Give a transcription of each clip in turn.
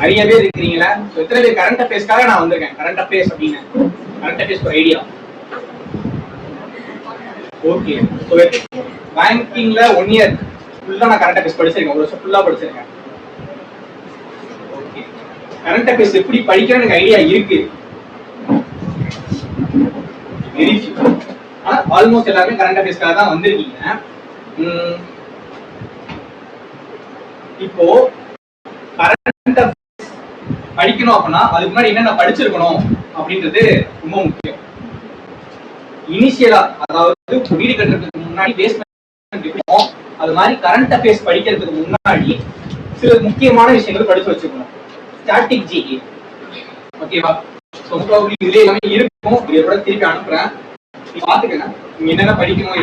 நிறைய பேர் இருக்கிறீங்களா? எத்தனை பேர் கரண்ட் அஃபேர்ஸ்க்காக நான் வந்திருக்கேன்? கரண்ட் அஃபேர்ஸ் அப்படின்னு கரண்ட் அஃபேர்ஸ் ஒரு ஐடியா. ஓகே, பேங்கிங்ல 1 இயர் ஃபுல்லா நான் கரண்ட் அஃபேர்ஸ் படிச்சிருக்கேன். ஒரு வருஷம் ஃபுல்லா படிச்சிருக்கேன். ஓகே, கரண்ட் அஃபேர்ஸ் எப்படி படிக்கணும்னு எனக்கு ஐடியா இருக்கு. வெரி ஃபியூ, ஆனா ஆல்மோஸ்ட் எல்லாருமே கரண்ட் அஃபேர்ஸ்க்காக தான் வந்திருக்கீங்க. இப்போ கரண்ட் அஃபேர்ஸ் படிக்கணும் அப்படின்னா அதுக்கு முன்னாடி என்னென்ன படிச்சிருக்கணும் அப்படின்றது ரொம்ப முக்கியம். இனிஷியலா, அதாவது வீடு கட்டுறதுக்கு முன்னாடி பேஸ்மெண்ட் இருக்கும், அது மாதிரி கரண்ட் அஃபேர்ஸ் படிக்கிறதுக்கு முன்னாடி சில முக்கியமான விஷயங்கள் படிச்சு வச்சுக்கணும். ஸ்டாட்டிக் ஜிகே, ஓகேவா? ஸோ ப்ராபபிலி இதுல எல்லாமே இருக்கும். இதோட திருப்பி அனுப்புறேன், பாத்துக்கங்க. நீங்க என்னென்ன படிக்கணும்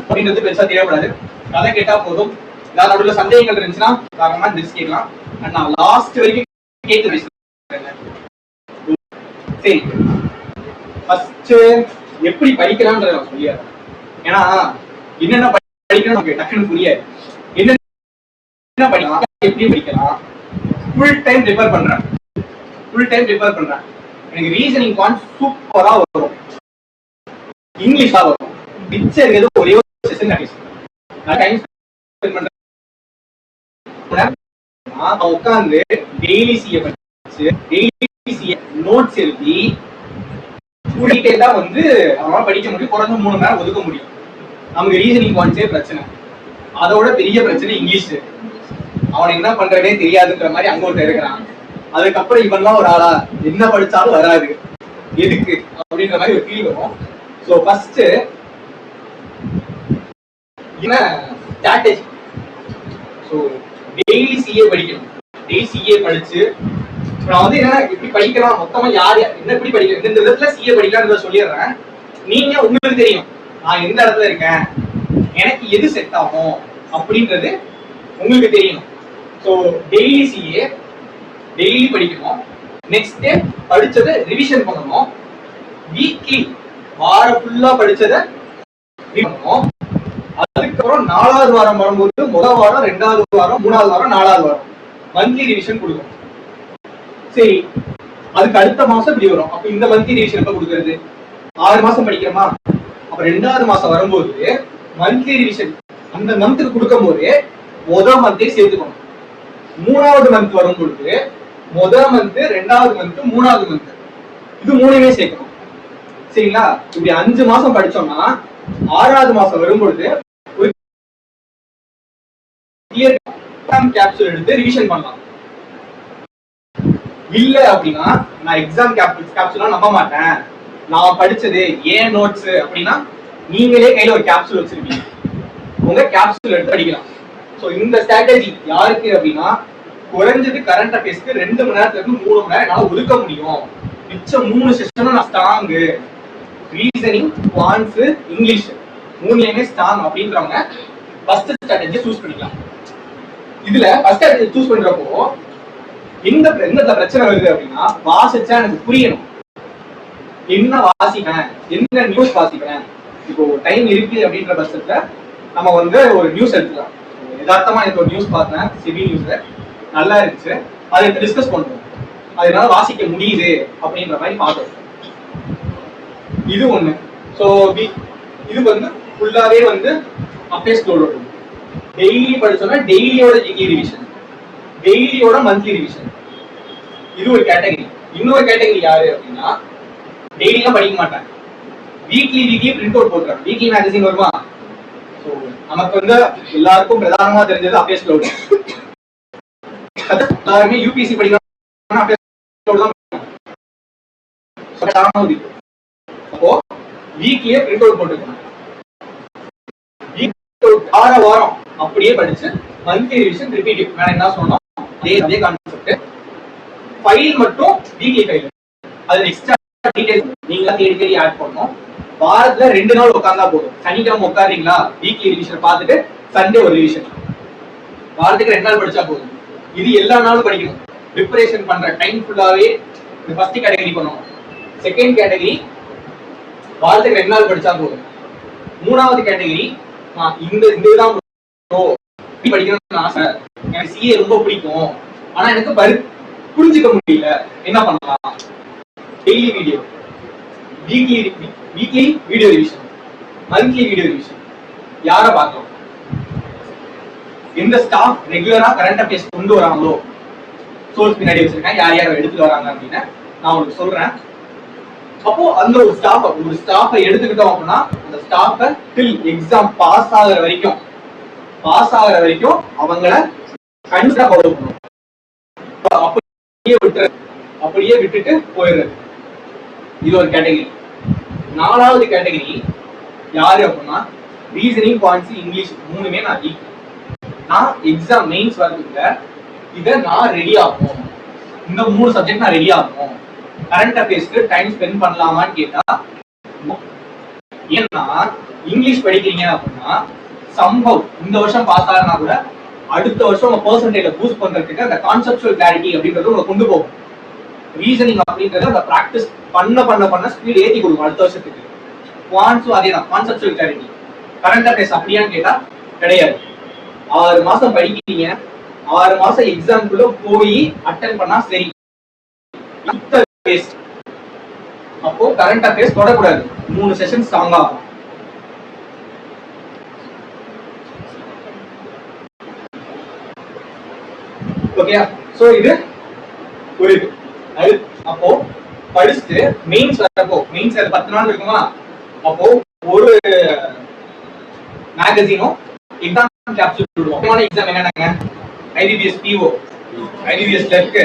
அப்படின்றது பெருசா தேவைப்படாது. கதை கேட்டா போதும். ஏதாவது நடுவில் சந்தேகங்கள் இருந்துச்சுன்னா தாராளமா டிஸ்க் கேட்கலாம். நான் லாஸ்ட் வரைக்கும் கேட்டு சரி. ஃபர்ஸ்ட் எப்படி படிக்கலாம்ன்றத நான் சொல்லிடுறேன். ஏன்னா என்னென்ன படிக்கணும் நமக்கு டக்குன்னு புரியாது. என்ன படிக்கலாம், எப்படி படிக்கலாம், ஃபுல் டைம் ப்ரிப்பேர் பண்றேன். எனக்கு ரீசனிங் பாயிண்ட் சூப்பரா வரும், இங்கிலீஷா வரும். பிக்சர் ஏதோ ஒரே ஒரு செஷன் நான் டைம் ஸ்பெண்ட் பண்றேன். உட்கார்ந்து டெய்லி சிஏ படிச்சு, டெய்லி சிஏ நோட்ஸ் எழுதி டீடைலா வந்து அவனால படிக்க முடியும். குறைஞ்ச 3 மணி நேரம் ஒதுக்க முடியும். நமக்கு ரீசனிங் பாயிண்ட்ஸே பிரச்சனை. அதோட பெரிய பிரச்சனை இங்கிலீஷ். அவன் என்ன பண்றதே தெரியாதுன்ற மாதிரி அங்க ஒருத்தர் இருக்கிறான். அதுக்கப்புறம் இவன்லாம் ஒரு ஆளா, என்ன படிச்சாலும் வராது எதுக்கு அப்படின்ற மாதிரி ஒரு ஃபீல் வரும். ஸோ ஃபர்ஸ்ட் என்ன ஸ்ட்ராட்டஜி. ஸோ டெய்லி சிஏ படிக்கணும். டெய்லி சிஏ படிச்சு நான் வந்து என்ன எப்படி படிக்கலாம், மொத்தமா யார் என்ன எப்படி படிக்கலாம், இந்த விதத்துல சிஏ படிக்கலாம்ன்றத சொல்லிடுறேன். நீங்க உங்களுக்கு தெரியும் நான் எந்த இடத்துல இருக்கேன், எனக்கு எது செட் ஆகும் அப்படின்றது உங்களுக்கு தெரியும். ஸோ டெய்லி சிஏ டெய்லி படிக்கணும். நெக்ஸ்ட் டே படிச்சதை ரிவிஷன் பண்ணணும். வீக்லி வாரம் ஃபுல்லா படிச்சதை பண்ணணும். அதுக்கப்புறம் 4வது வாரம் வரும்போது முதல் வாரம், 2வது வாரம், 3வது வாரம், 4வது வாரம் மந்த்லி ரிவிஷன் கொடுக்கணும். சரி, அதுக்கு அடுத்த மாசம் இப்படி வரும். அப்ப இந்த மந்த்லி ரிவிஷன் எப்ப கொடுக்கறது? 6 மாசம் படிக்கிறோமா? அப்ப 2வது மாசம் வரும்போது மந்த்லி ரிவிஷன் அந்த மந்த்துக்கு கொடுக்கும் போது முதல் மந்தே சேர்த்துக்கணும். 3வது மந்த் வரும்பொழுது முதல் மந்த், 2வது மந்த், 3வது மந்த் இது 3மே சேர்க்கணும். சரிங்களா? இப்படி 5 மாசம் படிச்சோம்னா 6வது மாசம் வரும்பொழுது ஒரு கேப்சூல் எடுத்து ரிவிஷன் பண்ணலாம். இல்ல அப்படின்னா நான் எக்ஸாம் கேப்சூலா நம்ப மாட்டேன், நான் படிச்சது ஏன் நோட்ஸ் அப்படின்னா நீங்களே கையில ஒரு கேப்சூல் வச்சிருக்கீங்க, உங்க கேப்சூல் எடுத்து படிக்கலாம். சோ இந்த ஸ்ட்ராட்டஜி யாருக்கு அப்படின்னா குறைஞ்சது கரண்ட் அஃபேர்ஸ்க்கு 2 மணி நேரத்துல இருந்து 3 மணி நேரம் என்னால ஒதுக்க முடியும். மிச்சம் 3 செஷனும் நான் ஸ்ட்ராங். ரீசனிங், குவான்ஸ், இங்கிலீஷ் 3லையுமே ஸ்ட்ராங் அப்படின்றவங்க ஃபர்ஸ்ட் ஸ்ட்ராட்டஜி சூஸ் பண்ணிக்கலாம். இதுல ஃபர்ஸ்ட் ஸ்ட்ராட்டஜி சூஸ் பண்றப்போ எந்த பிரச்சனை வருது அப்படின்னா வாசிச்சா எனக்கு புரியணும், என்ன வாசிப்பேன், என்ன நியூஸ் வாசிப்பேன். இப்போ டைம் இருக்கு அப்படின்ற பட்சத்துல நம்ம வந்து ஒரு நியூஸ் எடுத்துக்கலாம். யதார்த்தமா எனக்கு ஒரு நியூஸ் பார்த்தேன், சிவி நியூஸ்ல நல்லா இருந்துச்சு, அதை டிஸ்கஸ் பண்ணுவோம், அதனால வாசிக்க முடியுது அப்படின்ற மாதிரி பார்க்கணும். இது ஒண்ணு. ஸோ இது வந்து ஃபுல்லாவே வந்து அஃபேர்ஸ் லோட் இருக்கும். டெய்லி படிச்சோம்னா டெய்லியோட ஜிகே ரிவிஷன், டெய்லியோட மந்த்லி ரிவிஷன், இது ஒரு கேட்டகரி. இன்னொரு கேட்டகரி யாரு அப்படின்னா டெய்லிலாம் படிக்க மாட்டாங்க, வீக்லி பிரிண்ட் அவுட் போட்டுறாங்க. வீக்லி மேகசின் வருமா? ஸோ நமக்கு வந்து எல்லாருக்கும் பிரதானமா தெரிஞ்சது அஃபேர்ஸ் லோட். எல்லாருமே யூபிஎஸ்சி படிக்கணும், அஃபேர்ஸ் லோட் தான். அப்போ வீக்லியே பிரிண்ட் அவுட் போட்டுக்கணும். 6 வாரம் அப்படியே படிச்சு மந்த்லி ரிவிஷன் ரிப்பீட்டிவ். நான் என்ன சொன்னோம் அதே கான்செப்ட். ஃபைல் மட்டும் வீக்லி ஃபைல், அது எக்ஸ்ட்ரா டீடைல்ஸ் நீங்க தேடி ஆட் பண்ணணும். வாரத்துல 2 நாள் உட்கார்ந்தா போதும். சனிக்கிழமை உட்கார்றீங்களா, வீக்லி ரிவிஷன் பார்த்துட்டு சண்டே ஒரு ரிவிஷன். வாரத்துக்கு 2 நாள் படிச்சா போதும். இது எல்லா நாளும் படிக்கணும். ப்ரிப்பரேஷன் பண்ற டைம் ஃபுல்லாவே ஃபர்ஸ்ட் கேட்டகரி பண்ணணும். செகண்ட் கேட்டகரி வாரத்துக்கு 2 நாள் படிச்சா போதும். 3வது கேட்டகரி இந்த இதுதான் படிக்கணும்னு ஆசை, எனக்கு சிஏ ரொம்ப பிடிக்கும், ஆனா எனக்கு புரிஞ்சுக்க முடியல. என்ன பண்ணலாம்? Daily video, weekly video revision, monthly video revision. யார பார்க்கலாம்? எந்த ஸ்டாஃப் ரெகுலரா கரண்ட் அஃபேர்ஸ் கொண்டு வராங்களோ, சோர்ஸ் பின்னாடி வச்சிருக்கேன், யார் யார் எடுத்துட்டு வராங்க அப்படின்னு நான் உங்களுக்கு சொல்றேன். அப்போ அந்த ஒரு ஸ்டாஃபை எடுத்துக்கிட்டோம் அப்படின்னா அந்த ஸ்டாஃபை டில் எக்ஸாம் பாஸ் ஆகுற வரைக்கும் அவங்கள கண்டிப்பா ஃபாலோ பண்ணணும். அப்படியே விட்டுட்டு போயிடுறது. இது ஒரு கேட்டகரி. 4வது கேட்டகரி யாரு அப்படின்னா ரீசனிங், பாயிண்ட்ஸ், இங்கிலீஷ் 3மே நான் வீக். நான் எக்ஸாம் மெயின்ஸ் வரதுக்குள்ள இதை நான் ரெடி ஆகும், இந்த 3 சப்ஜெக்ட் நான் ரெடி ஆகும். கரண்ட் அஃபேர்ஸ்க்கு டைம் ஸ்பெண்ட் பண்ணலாமான்னு கேட்டா, ஏன்னா இங்கிலீஷ் படிக்கிறீங்க அப்படின்னா சம்பவ் இந்த வருஷம் பாஸ் ஆகனா கூட அடுத்த வருஷம் உங்க பெர்சன்டேஜ்ல பூஸ்ட் பண்றதுக்கு அந்த கான்செப்சுவல் கிளாரிட்டி அப்படின்றது உங்களை கொண்டு போகும். ரீசனிங் அப்படின்றது அந்த பிராக்டிஸ் பண்ண ஸ்பீட் ஏற்றி கொடுக்கும் அடுத்த வருஷத்துக்கு. குவான்ஸும் அதே தான், கான்செப்சுவல் கிளாரிட்டி. கரண்ட் அஃபேர்ஸ் அப்படியான்னு கேட்டா கிடையாது. 6 மாசம் படிக்கிறீங்க, 6 மாசம் எக்ஸாம்குள்ள போய் அட்டென்ட் பண்ணா சரி. அப்போ கரண்ட் அஃபேர்ஸ் தொடக்கூடாது. 3 செஷன் ஸ்ட்ராங் ஆகும். ஓகே, சோ இது புரியுது. அப்போ படிச்சுட்டு மெயின்ஸ் வரப்போ, மெயின்ஸ் 10 நாள் இருக்குமா, அப்போ ஒரு மேகசினும் எக்ஸாம் கேப்சூல் விடுவோம். எக்ஸாம் என்னன்னாங்க, ஐபிபிஎஸ் பிஓ, ஐபிபிஎஸ் கிளர்க்,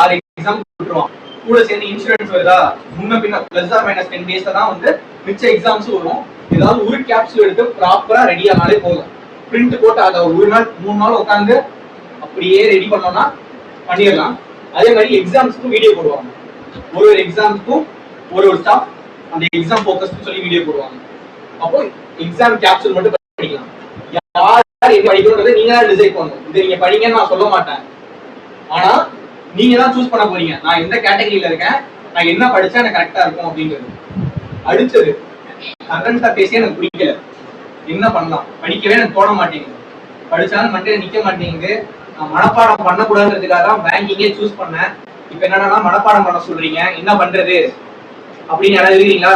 ஆறு எக்ஸாம் விட்டுருவான். கூட சேர்ந்து இன்சூரன்ஸ் வருதா, முன்ன பின்ன பிளஸ் ஆர் மைனஸ் 10 டேஸ் தான் வந்து மிச்ச எக்ஸாம்ஸ் வரும். ஏதாவது ஒரு கேப்சூல் எடுத்து ப்ராப்பரா ரெடி ஆனாலே போதும். பிரிண்ட் போட்டு அதை 1 நாள் 3 நாள் உட்காந்து அப்படியே ரெடி பண்ணோம்னா பண்ணிடலாம். அதே மாதிரி எக்ஸாம்ஸ்க்கும் வீடியோ போடுவாங்க. ஒரு எக்ஸாம்ஸ்க்கும் ஒரு ஸ்டாஃப் அந்த எக்ஸாம் ஃபோக்கஸ்னு சொல்லி வீடியோ போடுவாங்க. அப்போ எக்ஸாம் கேப்சூல் மட்டும் படிக்கலாம். யார் என்ன படிக்கணும்ன்றதை நீங்க தான் டிசைட் பண்ணணும். இதை நீங்க படிங்கன்னு நான் சொல்ல மாட்டேன். ஆனா நீங்க தான் சூஸ் பண்ண போறீங்க. நான் எந்த கேட்டகரியில இருக்கேன், நான் என்ன படிச்சா எனக்கு கரெக்டா இருக்கும் அப்படிங்கிறது. அடுத்தது கரண்ட் அஃபேர்ஸ் எனக்கு பிடிக்கல, என்ன பண்ணலாம்? படிக்கவே எனக்கு தோண மாட்டேங்குது, படிச்சாலும் மண்டே நிக்க மாட்டேங்குது. நான் மனப்பாடம் பண்ணக்கூடாதுன்றதுக்காக தான் பேங்கிங்கே சூஸ் பண்ணேன். இப்ப என்னன்னா மனப்பாடம் பண்ண சொல்றீங்க, என்ன பண்றது அப்படின்னு யாராவது இருக்கீங்களா?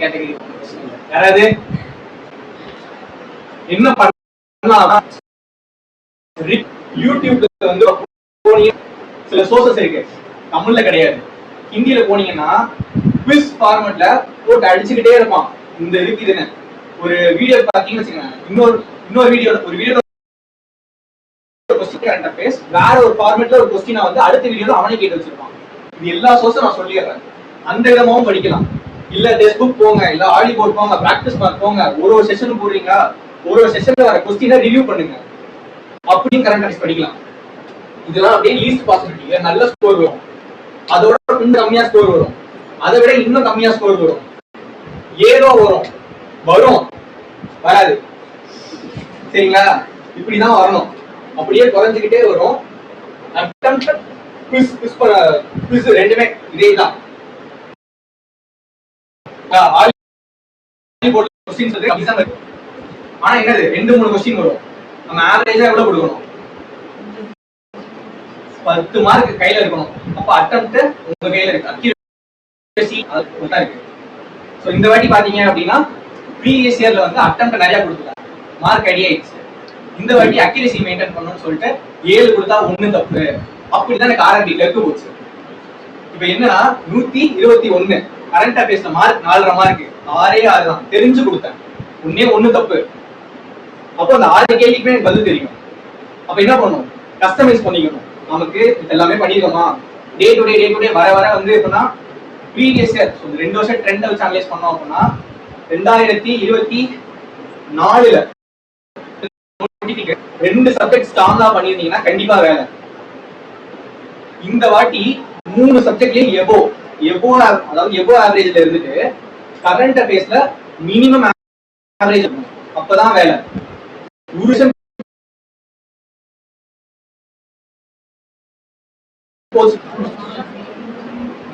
கேட்டகரி யாராவது என்ன பண்ணலாம்? யூடியூப்ல வந்து சில சோர்சஸ் இருக்கு, தமிழ்ல கிடையாது. ஹிந்தியில போனீங்கன்னா குவிஸ் ஃபார்மட்ல போட்டு அடிச்சுக்கிட்டே இருப்பான். இந்த இருக்குதுன்னு ஒரு வீடியோ பாத்தீங்கன்னு வச்சுக்கோங்க, இன்னொரு வீடியோ கரண்ட் அஃபேர்ஸ் வேற ஒரு ஃபார்மட்ல ஒரு கொஸ்டினை வந்து அடுத்த வீடியோல அவனே கேட்டு வச்சிருப்பான். இது எல்லா சோர்ஸும் நான் சொல்லிடுறேன். அந்த விதமாவும் படிக்கலாம். இல்ல டெஸ்ட் புக் போங்க, இல்ல ஆடி போர்ட் போங்க, பிராக்டிஸ் மார்க் போங்க. ஒரு செஷன் போடுறீங்களா, ஒரு செஷன்ல வர கொஸ்டினை ரிவ்யூ பண்ணுங்க. அப்படியும் கரண்ட் அஃபேர்ஸ் படிக்கலாம். இதெல்லாம் அப்படியே லீஸ்ட் பாசிபிலிட்டி, நல்ல ஸ்கோர் வரும். அதோட இன்னும் கம்மியா ஸ்கோர் வரும், அதை விட இன்னும் கம்மியா ஸ்கோர் வரும். ஏதோ வரும் வராது, சரிங்களா? இப்படிதான் வரணும். அப்படியே குறைஞ்சுக்கிட்டே வரும். ரெண்டுமே இதே தான். ஆனா என்னது 2-3 கொஸ்டின் வரும். நம்ம ஆவரேஜா எவ்வளவு கொடுக்கணும்? 10 மார்க் கையில இருக்கணும். அப்ப அட்டெம்ப்ட் உங்க கையில இருக்கு, அக்யூரசி அது இருக்கு. சோ இந்த வாட்டி பாத்தீங்க அப்படின்னா ப்ரீவியஸ் இயர்ல வந்து அட்டெம்ப்ட் நிறைய கொடுத்துட்டாங்க, மார்க் அடி ஆயிடுச்சு. இந்த வாட்டி அக்யூரசி மெயின்டைன் பண்ணணும்னு சொல்லிட்டு 7 கொடுத்தா 1 தப்பு. அப்படிதான் எனக்கு ஆர்என்டி இருக்கு போச்சு. இப்ப என்னன்னா 121 கரண்ட் அஃபேர்ஸ்ல மார்க் 4.5 மார்க், 6 தான் தெரிஞ்சு கொடுத்தேன், 1 தப்பு. அப்போ அந்த 6 கேள்விக்குமே எனக்கு பதில் தெரியும். அப்ப என்ன பண்ணணும்? கஸ்டமைஸ் பண்ணிக்கணும். நமக்கு எல்லாமே பண்ணிருக்கோமா, டே டு டே வர வந்து எப்படின்னா ப்ரீவியஸ் இயர் 2 வருஷம் ட்ரெண்ட் வச்சு அனலைஸ் பண்ணோம் அப்படின்னா 2024ல 2 சப்ஜெக்ட் ஸ்ட்ராங்கா பண்ணிருந்தீங்கன்னா கண்டிப்பா வேலை. இந்த வாட்டி 3 சப்ஜெக்ட்லயும் எபோ ஆவரேஜ்ல இருந்துட்டு கரண்ட் அஃபேர்ஸ்ல மினிமம் ஆவரேஜ், அப்பதான் வேலை.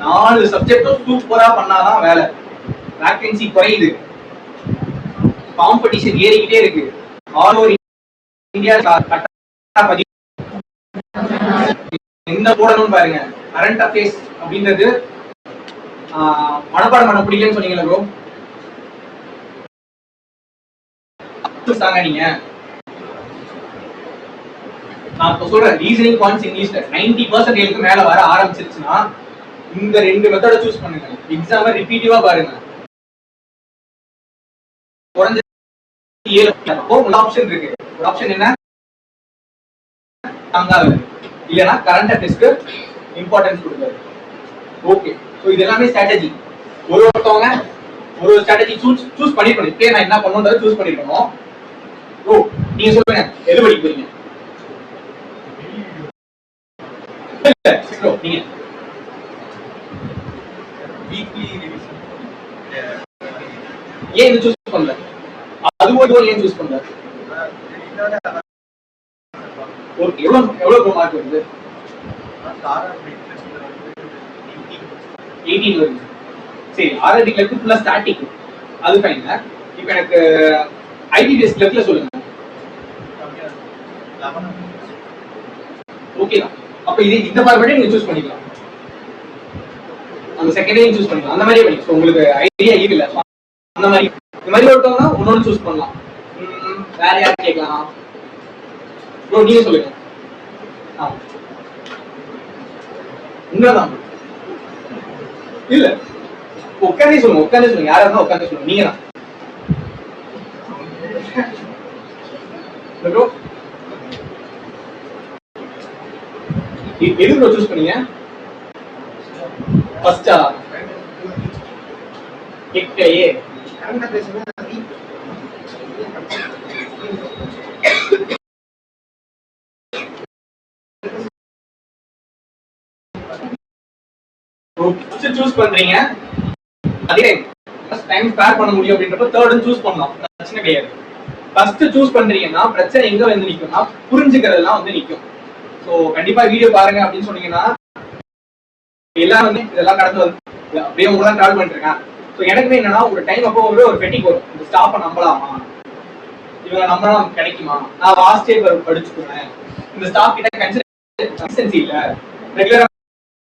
4 சப்ஜெக்டும் சூப்பரா பண்ணாதான் வேலை. வேகன்சி குறையுது. காம்படிஷன் ஏறிக்கிட்டே இருக்கு. ஆல் ஓவர் இந்தியா என்ன போடணும்னு பாருங்க. கரண்ட் அஃபேர்ஸ் அப்படின்றது மனப்பாடம் பண்ண பிடிக்கலன்னு சொன்னீங்களா ப்ரோ? நீங்க நான் இப்ப சொல்றேன் ரீசனிங் பாயிண்ட்ஸ் இங்கிலீஷ்ல 90% மேல வர ஆரம்பிச்சிருச்சுன்னா இந்த 2 மெத்தட சூஸ் பண்ணுங்க. எக்ஸாம ரிப்பீட்டிவா பாருங்க. குறைஞ்ச 7 ஆப்ஷன் இருக்கு. ஒரு ஆப்ஷன் என்ன? இல்லனா கரண்ட் அஃபேர்ஸ்க்கு இம்பார்ட்டன்ஸ் கொடுக்கிறது. ஓகே, சோ இது எல்லாமே ஸ்ட்ராட்டஜி. ஒருத்தவங்க ஒரு ஸ்ட்ராட்டஜி சூஸ் பண்ணிருக்கணும். இப்ப நான் என்ன பண்ணணும்ன்றத சூஸ் பண்ணிருக்கணும். ஓ, நீங்க சொல்லுங்க எது படிக்க போறீங்க? நீங்க வீக்லி ரிவிஷன் ஏன் இது சூஸ் பண்ணல? அது ஏன் சூஸ் பண்ணல? ஓகே, எவ்வளவு மார்க் வருது? 18 வருது. சரி, ஆர்ஆர்டி கிளர்க்கு ஃபுல்லா ஸ்டாட்டிக். அது ஃபைன். இப்போ எனக்கு ஐபிபிஎஸ் கிளர்க்ல சொல்லுங்க. ஓகே தான். அப்ப இது இந்த ஃபார்மேட்டை நீங்க சூஸ் பண்ணிக்கலாம். அந்த செகண்டரி சூஸ் பண்ணிக்கலாம். அந்த மாதிரியே பண்ணி உங்களுக்கு ஐடியா இல்ல அந்த மாதிரி இந்த மாதிரி ஒருத்தவங்க இன்னொன்னு சூஸ் பண்ணலாம். வேற யாரும் கேட்கலாம் ப்ரோ, நீங்க சொல்லுங்க. உண்மைதான் இல்ல, உட்காந்தே சொல்லுங்க. யாரா இருந்தா உட்காந்தே சொல்லுங்க. நீங்க தான் ப்ரோ எது ப்ரோ சூஸ் பண்ணீங்க? ஃபர்ஸ்டா கேக்கலையே. கரண்ட் பேசுறது சூஸ் பண்றீங்க. அதே டைம் ஸ்பேர் பண்ண முடியும் அப்படின்றப்ப தேர்ட் சூஸ் பண்ணலாம். பிரச்சனை கிடையாது. ஃபர்ஸ்ட் சூஸ் பண்றீங்கன்னா பிரச்சனை எங்க வந்து நிக்கும்னா புரிஞ்சுக்கிறதெல்லாம் வந்து நிக்கும். சோ கண்டிப்பா வீடியோ பாருங்க அப்படின்னு சொன்னீங்கன்னா எல்லாம் வந்து இதெல்லாம் கடந்து வந்து அப்படியே உங்க தான் டிராவல் பண்ணிட்டு இருக்கேன். ஸோ எனக்குமே என்னன்னா ஒரு டைம் அப்போ ஒரு பெட்டிக் வரும். இந்த ஸ்டாஃபை நம்பலாமா, இவங்க நம்பலாம் கிடைக்குமா, நான் லாஸ்ட் இயர் படிச்சுக்குவேன், இந்த ஸ்டாஃப் கிட்ட கன்சிஸ்டன்சி இல்ல, ரெகுலரா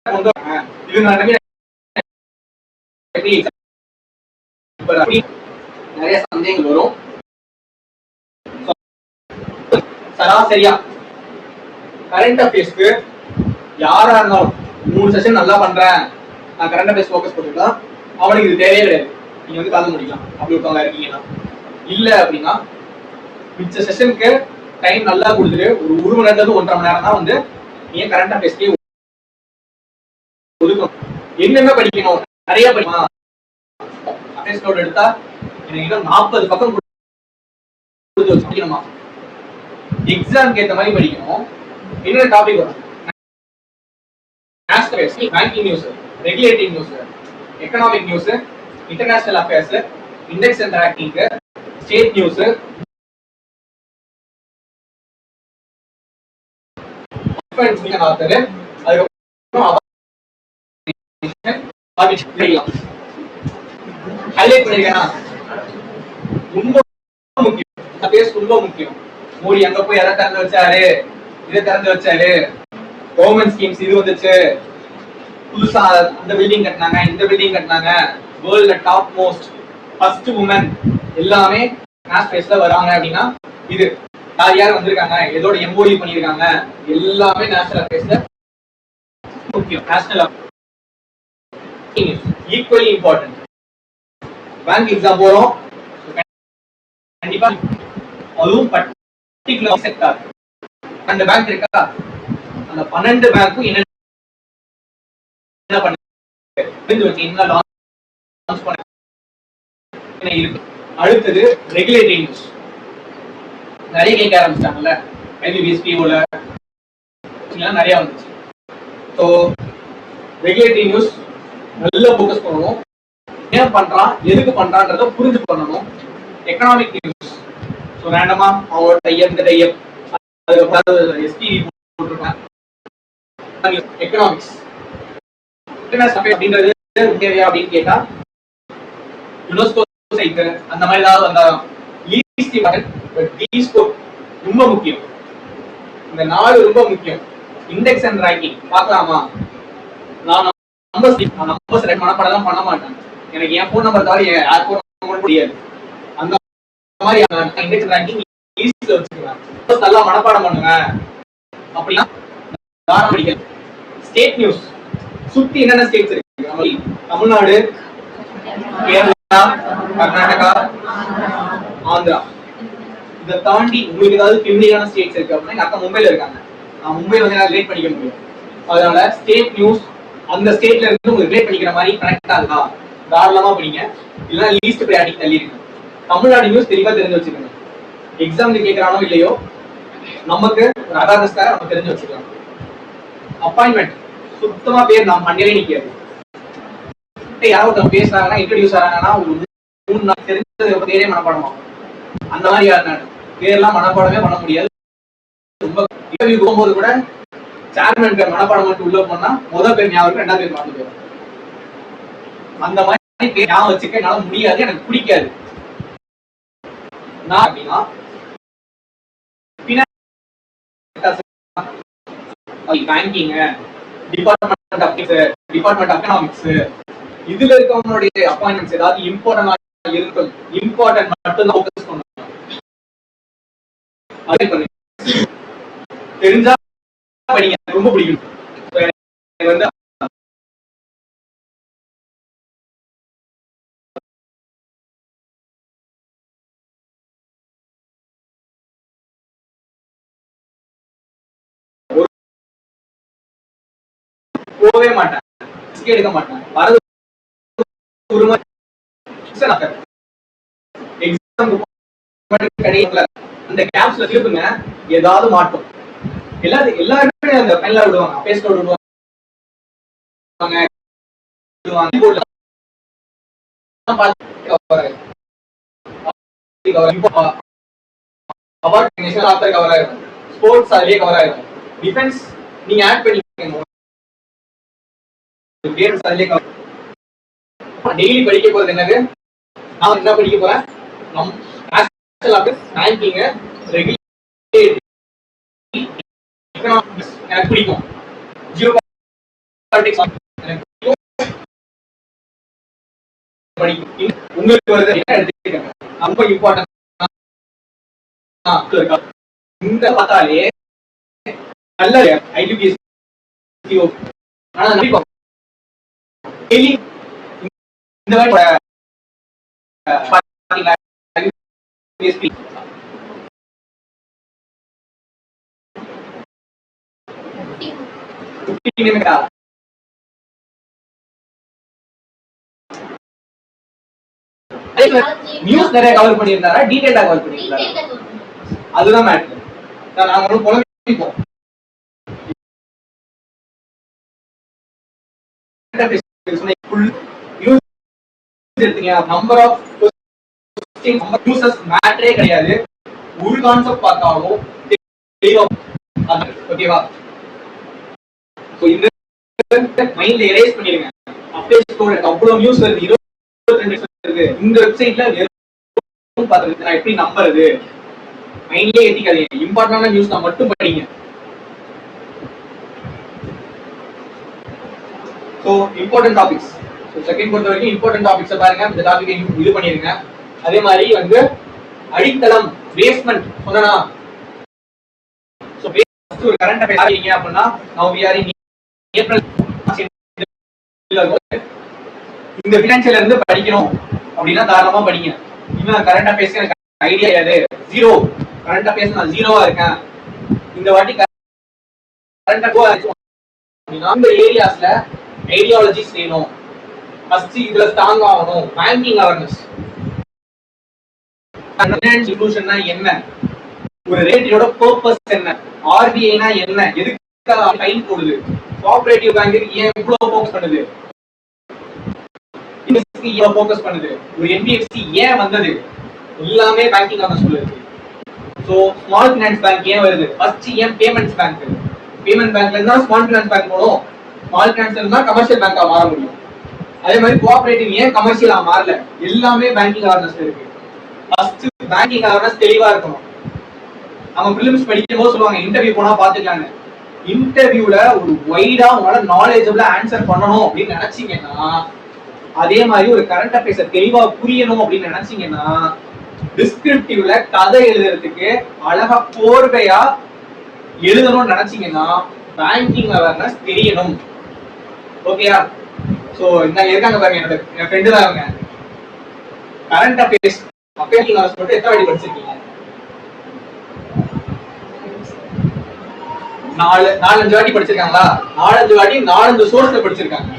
கொண்டு வராங்க, இவங்க நிறைய சந்தேகங்கள் வரும். சராசரியா கரண்ட் அஃபேர்ஸ்க்கு யாரா இருந்தாலும் 3 செஷன் நல்லா பண்றேன், நான் கரண்ட் அஃபேர்ஸ் ஃபோக்கஸ் பண்ணிக்கலாம், அவனுக்கு இது தேவையே கிடையாது. நீங்க வந்து காது முடிக்கலாம். அப்படி ஒருத்தவங்க இருக்கீங்கன்னா இல்ல அப்படின்னா மிச்ச செஷனுக்கு டைம் நல்லா கொடுத்துட்டு ஒரு 1 மணி நேரத்துல 1.5 மணி நேரம் தான் வந்து நீங்க கரண்ட் அஃபேர்ஸ்க்கே ஒதுக்கணும். என்னென்ன படிக்கணும்? நிறைய படிக்கணும். அஃபேர்ஸ் நோட் எடுத்தா எனக்கு இன்னும் 40 பக்கம் படிக்கணுமா? எக்ஸாம்க்கு ஏற்ற மாதிரி படிக்கணும். என்ன டாபிக் வரும்? Banking news, regulatory news, economic news, international affairs, index and ranking, state news, highlight பண்ணிருக்கேன். ரொம்ப முக்கியம். மோடி அங்க போய் எதை திறந்து வச்சாரு, இதை திறந்து வச்சாரு, கவர்மெண்ட் ஸ்கீம்ஸ் இது வந்துச்சு, புதுசா அந்த பில்டிங் கட்டினாங்க, இந்த பில்டிங் கட்டினாங்க, வேர்ல்ட்ல டாப் மோஸ்ட் ஃபர்ஸ்ட் உமன் எல்லாமே நேஷனல்ஸ்ல வராங்க அப்படின்னா இது யார் யார் வந்திருக்காங்க, எதோட எம்ஓயு பண்ணிருக்காங்க, எல்லாமே நேஷனல் அஃபேர்ஸ்ல முக்கியம். National equally important. Bank exam போறோம் கண்டிப்பா, அதுவும் பர்டிகுலர் செக்டார். அந்த பேங்க் இருக்கா, அந்த 12 பேங்க்கும் என்ன பண்ண இருக்கு. அடுத்தது ரெகுலேட்டரி நியூஸ் நிறைய கேட்க ஆரம்பிச்சிட்டாங்கல்ல. ஐபிபிஎஸ் பிஓல நிறைய வந்துச்சு. ஸோ ரெகுலேட்டரி நியூஸ் நல்லா ஃபோக்கஸ் பண்ணணும். ஏன் பண்றான், எதுக்கு பண்றான்றத புரிஞ்சு பண்ணணும். எக்கனாமிக் நியூஸ், ஸோ ரேண்டமா அவங்களோட டைப் இந்த டைப் அதுக்கப்புறம் எஸ்டிவி போட்டிருக்காங்க. எக்கனாமிக்ஸ் அப்படின்றது தேவையா அப்படின்னு கேட்டா யுனெஸ்கோ சைட் அந்த மாதிரி ஏதாவது வந்தா least important, but these four ரொம்ப முக்கியம். இந்த 4 ரொம்ப முக்கியம். இண்டெக்ஸ் அண்ட் ரேங்கிங் பார்க்கலாமா? நான் நம்பர்ஸ் ரெட் மனப்பாடம் பண்ண மாட்டேன். எனக்கு என் ஃபோன் நம்பர் தவிர யார் ஃபோன் நம்பர் முடியாது. அந்த மாதிரி இண்டெக்ஸ் ரேங்கிங் ஈஸியா வச்சுக்குவேன். நல்லா மனப்பாடம் பண்ணுவேன். அப்படின்னா தாராளமா படிக்கலாம். ஸ்டேட் நியூஸ் சுத்தி என்னென்ன ஸ்டேட்ஸ் இருக்கு? தமிழ்நாடு, கேரளா, கர்நாடகா, ஆந்திரா. இதை தாண்டி உங்களுக்கு ஏதாவது ஃபெமிலியரான ஸ்டேட்ஸ் இருக்கு அப்படின்னா எங்க அக்கா மும்பைல இருக்காங்க. நான் மும்பைல வந்து ரிலேட் பண்ணிக்க முடியும். அதனால ஸ்டேட் நியூஸ் அந்த ஸ்டேட்ல இருந்து உங்களுக்கு ரிலேட் பண்ணிக்கிற மாதிரி கனெக்ட் ஆகுதா தாராளமா படிங்க. இல்லைன்னா லீஸ்ட் ப்ரையாரிட்டி தள்ளி இருக்கு. தமிழ்நாடு நியூஸ் தெளிவா தெரிஞ்சு வச்சுக்கோங்க. எக்ஸாம்ல கேட்கறானோ இல்லையோ நமக்கு ஒரு அவேர்னஸ்க்காக நம்ம தெரிஞ்சு வச்சுக்கலாம். அப்பாயின்மெண்ட் சுத்தமா பேர் நம்ம பண்ணவே நிக்காது. யாராவது பேசுறாங்கன்னா இன்ட்ரடியூஸ் ஆறாங்கன்னா ஒரு 3 நாள் தெரிஞ்சது பேரே மனப்பாடம் ஆகும். அந்த மாதிரி பேர்லாம் மனப்பாடமே பண்ண முடியாது. ரொம்ப இன்டர்வியூ போகும்போது கூட சேர்மன் பேர் மனப்பாடம் மட்டும் உள்ள போனா முதல் பேர் ஞாபகம், 2வது பேர் மறந்து போயிடும். அந்த மாதிரி பேர் ஞாபகம் வச்சுக்க என்னால முடியாது, எனக்கு பிடிக்காது. நான் அப்படின்னா பேங்கிங், டிபார்ட்மெண்ட் ஆஃப் எக்கனாமிக்ஸ், இதுல இருக்கவங்களுடைய அப்பாயின்மெண்ட்ஸ் ஏதாவது இம்பார்ட்டன்ட் இருக்கும். இம்பார்ட்டன்ட் மட்டும் தான் ஃபோக்கஸ் பண்ணணும். அதே பண்ணி தெரிஞ்சா படிங்க. ரொம்ப பிடிக்கும். வந்து போவே மாட்டேன், எடுக்க மாட்டேன். வரது ஒரு அந்த கேப்ஸ்ல திருப்புங்க, ஏதாவது மாட்டோம். எல்லாருமே அந்த பென்ல விடுவாங்க, பேஸ்ட் விடுவாங்க. ஸ்போர்ட்ஸ் அதுலயே கவர் ஆயிடும். டிஃபென்ஸ் நீங்க ஆட் பண்ணிக்கோங்க. டெய்லி படிக்க போறது என்னது? நான் என்ன படிக்க போறேன்? பேங்கிங், எனக்கு பிடிக்கும். உங்களுக்கு வருது என்ன எடுத்துக்கங்க. ரொம்ப இம்பார்ட்டன்ட். இந்த பார்த்தாலே நல்ல ஐடிபிஎஸ். ஆனா இந்த மாதிரி நியூஸ் நிறைய கவர் பண்ணியிருந்தாரா, டீடைலா கவர் பண்ணியிருந்தாரா? அதுதான் மேட்டர். நாங்க ஒரு குழம்பிப்போம். நம்பர் ஆஃப் யூசர்ஸ் மேட்டரே கிடையாது. ஒரு கான்செப்ட் பார்த்தாலும் ஓகேவா? இந்த மைண்ட்ல எரேஸ் பண்ணிடுங்க. அப்டேட் ஸ்டோர் அவ்வளவு நியூஸ் வருது, 22 வருது. இந்த வெப்சைட்ல வெறும் பார்த்துட்டு நான் எப்படி நம்புறது? மைண்ட்லயே ஏத்திக்காதீங்க. இம்பார்ட்டன்டான நியூஸ் தான் மட்டும் படிங்க. So important topics. So second பொறுத்த வரைக்கும் இம்பார்ட்டன்ட் டாபிக்ஸ் பாருங்க. இந்த டாபிக்கை இது பண்ணிருங்க. அதே மாதிரி வந்து அடித்தளம், பேஸ்மெண்ட் சொன்னா சோ பேஸ்ட் ஒரு கரண்ட் அஃபேர்ஸ் ஆறீங்க அப்படினா now we are in April. இந்த ஃபினான்ஷியல்ல இருந்து படிக்கணும் அப்படினா தாராளமா படிங்க. இன்னும் கரண்ட் அஃபேர்ஸ் எனக்கு ஐடியா இல்ல, ஜீரோ கரண்ட் அஃபேர்ஸ், நான் ஜீரோவா இருக்கேன். இந்த வாட்டி கரண்ட் அஃபேர்ஸ் இந்த ஏரியாஸ்ல ஐடியாலஜிஸ் வேணும். ஃபர்ஸ்ட் இதுல ஸ்ட்ராங் ஆகணும். பேங்கிங் அவேர்னஸ், ஃபைனான்ஸ் இன்க்ளூஷன்னா என்ன, ஒரு ரேட்டோட பர்பஸ் என்ன, ஆர்பிஐனா என்ன, எதுக்காக ஃபைன் போடுது, கோஆபரேட்டிவ் பேங்க் ஏன் இவ்வளவு ஃபோக்கஸ் பண்ணுது, இன்வெஸ்ட்மென்ட் ஏன் ஃபோக்கஸ் பண்ணுது, ஒரு என்பிஎஃப்சி ஏன் வந்தது, எல்லாமே பேங்கிங் அவேர்னஸ் சொல்லுது. சோ ஸ்மால் ஃபைனான்ஸ் பேங்க் ஏன் வருது, ஃபர்ஸ்ட் ஏன் பேமெண்ட்ஸ் பேங்க், பேமெண்ட் பேங்க்ல இருந்தா ஸ்மால் ஃபைனான்ஸ் பேங்க் போறோம், ஸ்மால் ஃபைனான்ஸ்ல இருந்தா கமர்ஷியல் பேங்கா மாற முடியும். அதே மாதிரி கோஆபரேட்டிவ் ஏன் கமர்ஷியலா மாறல, எல்லாமே பேங்கிங் அவேர்னஸ்ல இருக்கு. ஃபர்ஸ்ட் பேங்கிங் அவேர்னஸ் தெளிவா இருக்கணும். அவங்க பிலிம்ஸ் படிக்கும் போது சொல்லுவாங்க இன்டர்வியூ போனா பாத்துக்கலாங்க. இன்டர்வியூல ஒரு வைடா உங்களால நாலேஜபிளா ஆன்சர் பண்ணணும் அப்படின்னு நினைச்சீங்கன்னா, அதே மாதிரி ஒரு கரண்ட் அஃபேர்ஸை தெளிவா புரியணும் அப்படின்னு நினைச்சீங்கன்னா, டிஸ்கிரிப்டிவ்ல கதை எழுதுறதுக்கு அழகா கோர்வையா எழுதணும்னு நினைச்சீங்கன்னா பேங்கிங் அவேர்னஸ் தெரியணும். ஓகேயா? சோ இந்த இருக்காங்க பாருங்க, என் ஃப்ரெண்டு தான் அவங்க. கரண்ட் அஃபேர்ஸ் பேங்கிங் அவேர்னஸ் மட்டும் எத்தனை வாட்டி படிச்சிருக்கீங்க? 4-5 வாட்டி படிச்சிருக்காங்களா? 4-5 வாட்டி 4-5 சோர்ஸ்ல படிச்சிருக்காங்க.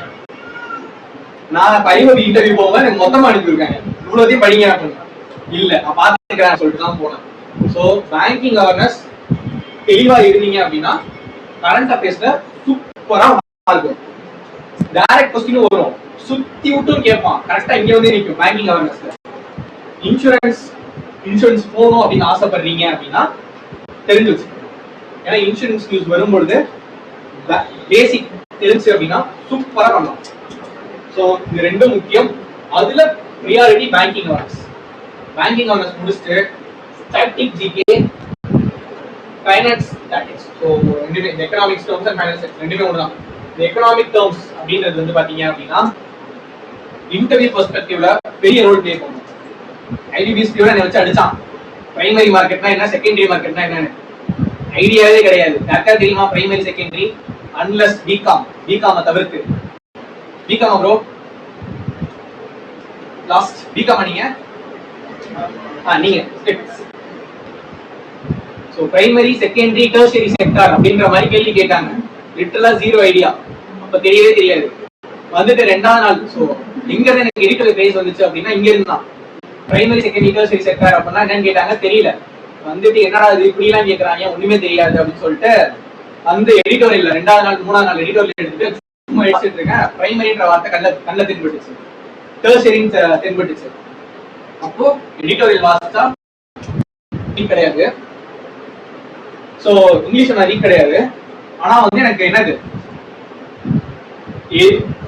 நான் பைவ் இன்டர்வியூ போகும்போது எனக்கு மொத்தமா அனுப்பியிருக்காங்க, இவ்வளோதையும் படிங்க அப்படின்னு. இல்ல நான் பாத்துக்கிறேன் சொல்லிட்டு தான் போனேன். ஸோ பேங்கிங் அவேர்னஸ் தெளிவா இருந்தீங்க அப்படின்னா கரண்ட் அஃபேர்ஸ்ல சூப்பரா இருக்கும். டைரக்ட் கொஸ்டினும் வரும், சுத்தி விட்டும் கேட்பான், கரெக்டா இங்க வந்து நிற்கும். பேங்கிங் அவேர்னஸ்ல இன்சூரன்ஸ் போகணும் அப்படின்னு ஆசைப்படுறீங்க அப்படின்னா தெரிஞ்சு வச்சு. ஏன்னா இன்சூரன்ஸ் நியூஸ் வரும்பொழுது பேசிக் தெரிஞ்சு அப்படின்னா சூப்பரா பண்ணலாம். ஸோ இது ரெண்டும் முக்கியம். அதுல priority banking awareness. Banking awareness முடிச்சுட்டு static GK, finance statics. So ரெண்டுமே எக்கனாமிக்ஸ் டேர்ம்ஸ் அண்ட் ஃபைனான்ஸ் ரெண்டுமே ஒன்று தான். இந்த எக்கனாமிக் டேர்ம்ஸ் அப்படின்றது வந்து பாத்தீங்க அப்படின்னா இன்டர்வியூ பெர்ஸ்பெக்டிவ்ல பெரிய ரோல் பிளே பண்ணும். ஐடிபிஎஸ்பியோட என்னை வச்சு அடிச்சான், பிரைமரி மார்க்கெட்னா என்ன, செகண்டரி மார்க்கெட்னா என்னன்னு ஐடியாவே கிடையாது. யாருக்கா தெரியுமா பிரைமரி செகண்டரி? அன்லஸ் பிகாம் தவிர்த்து. பிகாம் ப்ரோ லாஸ்ட் பிகாம் நீங்க so primary secondary tertiary sector அப்படின்ற மாதிரி கேள்வி கேட்டாங்க. லிட்டரலா ஜீரோ ஐடியா, அப்ப தெரியவே தெரியாது. வந்துட்டு 2வது நாள் சோ எங்க இருந்து எனக்கு எடிட்டோரியல் பேஸ் வந்துச்சு அப்படின்னா இங்க இருந்தான். பிரைமரி செகண்டரி டெர்ஷரி செக்டார் அப்படின்னா என்னன்னு கேட்டாங்க, தெரியல. வந்துட்டு என்னடா இது இப்படி எல்லாம் கேட்கறாங்க, ஒண்ணுமே தெரியாது அப்படின்னு சொல்லிட்டு அந்த எடிட்டோரியல் 2வது நாள் 3வது நாள் எடிட்டோரியல் எடுத்துட்டு சும்மா எடுத்துட்டு இருக்கேன். பிரைமரின்ற வார்த்தை கண்ணில் தென்பட்டுச்சு, டெர்ஷரின்னு தென்பட்டுச்சு. அப்போ எடிட்டோரியல் வாசிச்சா கிடையாது. சோ இங்கிலீஷ் நான் ரீட் கிடையாது. ஆனா வந்து எனக்கு என்னது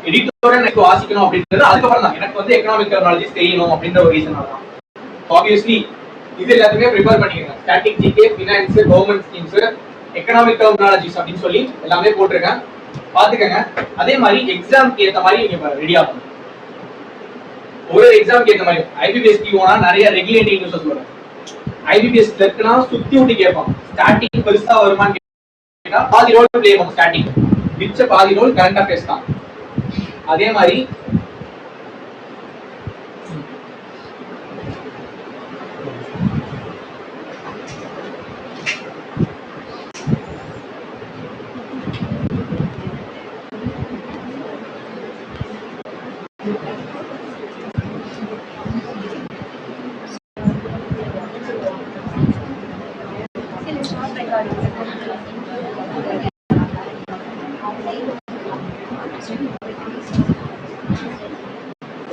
எடிட்டோரியல் எனக்கு வாசிக்கணும் அப்படின்றது அதுக்கப்புறம் தான் எனக்கு வந்து எக்கனாமிக் டெர்மினாலஜிஸ் தெரியணும் அப்படின்ற ஒரு ரீசனால தான். ஆப்வியஸ்லி இது எல்லாத்தையுமே ப்ரிப்பேர் பண்ணிக்கிறேன். Static GK, finance, government schemes, economic terminologies அப்படின்னு சொல்லி எல்லாமே போட்டிருக்கேன், பாத்துக்கங்க. அதே மாதிரி எக்ஸாம்க்கு ஏற்ற மாதிரி நீங்க ரெடி ஆகணும். ஒரு எக்ஸாம்க்கு ஏற்ற மாதிரி ஐபிபிஎஸ் போனா நிறைய ரெகுலேட்டரி நியூஸஸ் வரும். ஐபிபிஎஸ் கிளர்க்னா சுத்தி விட்டு கேட்பான், ஸ்டாட்டிக் பெருசா வருமான்னு கேட்டா பாதி ரோல் பிளே பண்ணும் ஸ்டாட்டிக், மிச்ச பாதி ரோல் கரண்ட் அஃபேர்ஸ் தான். அதே மாதிரி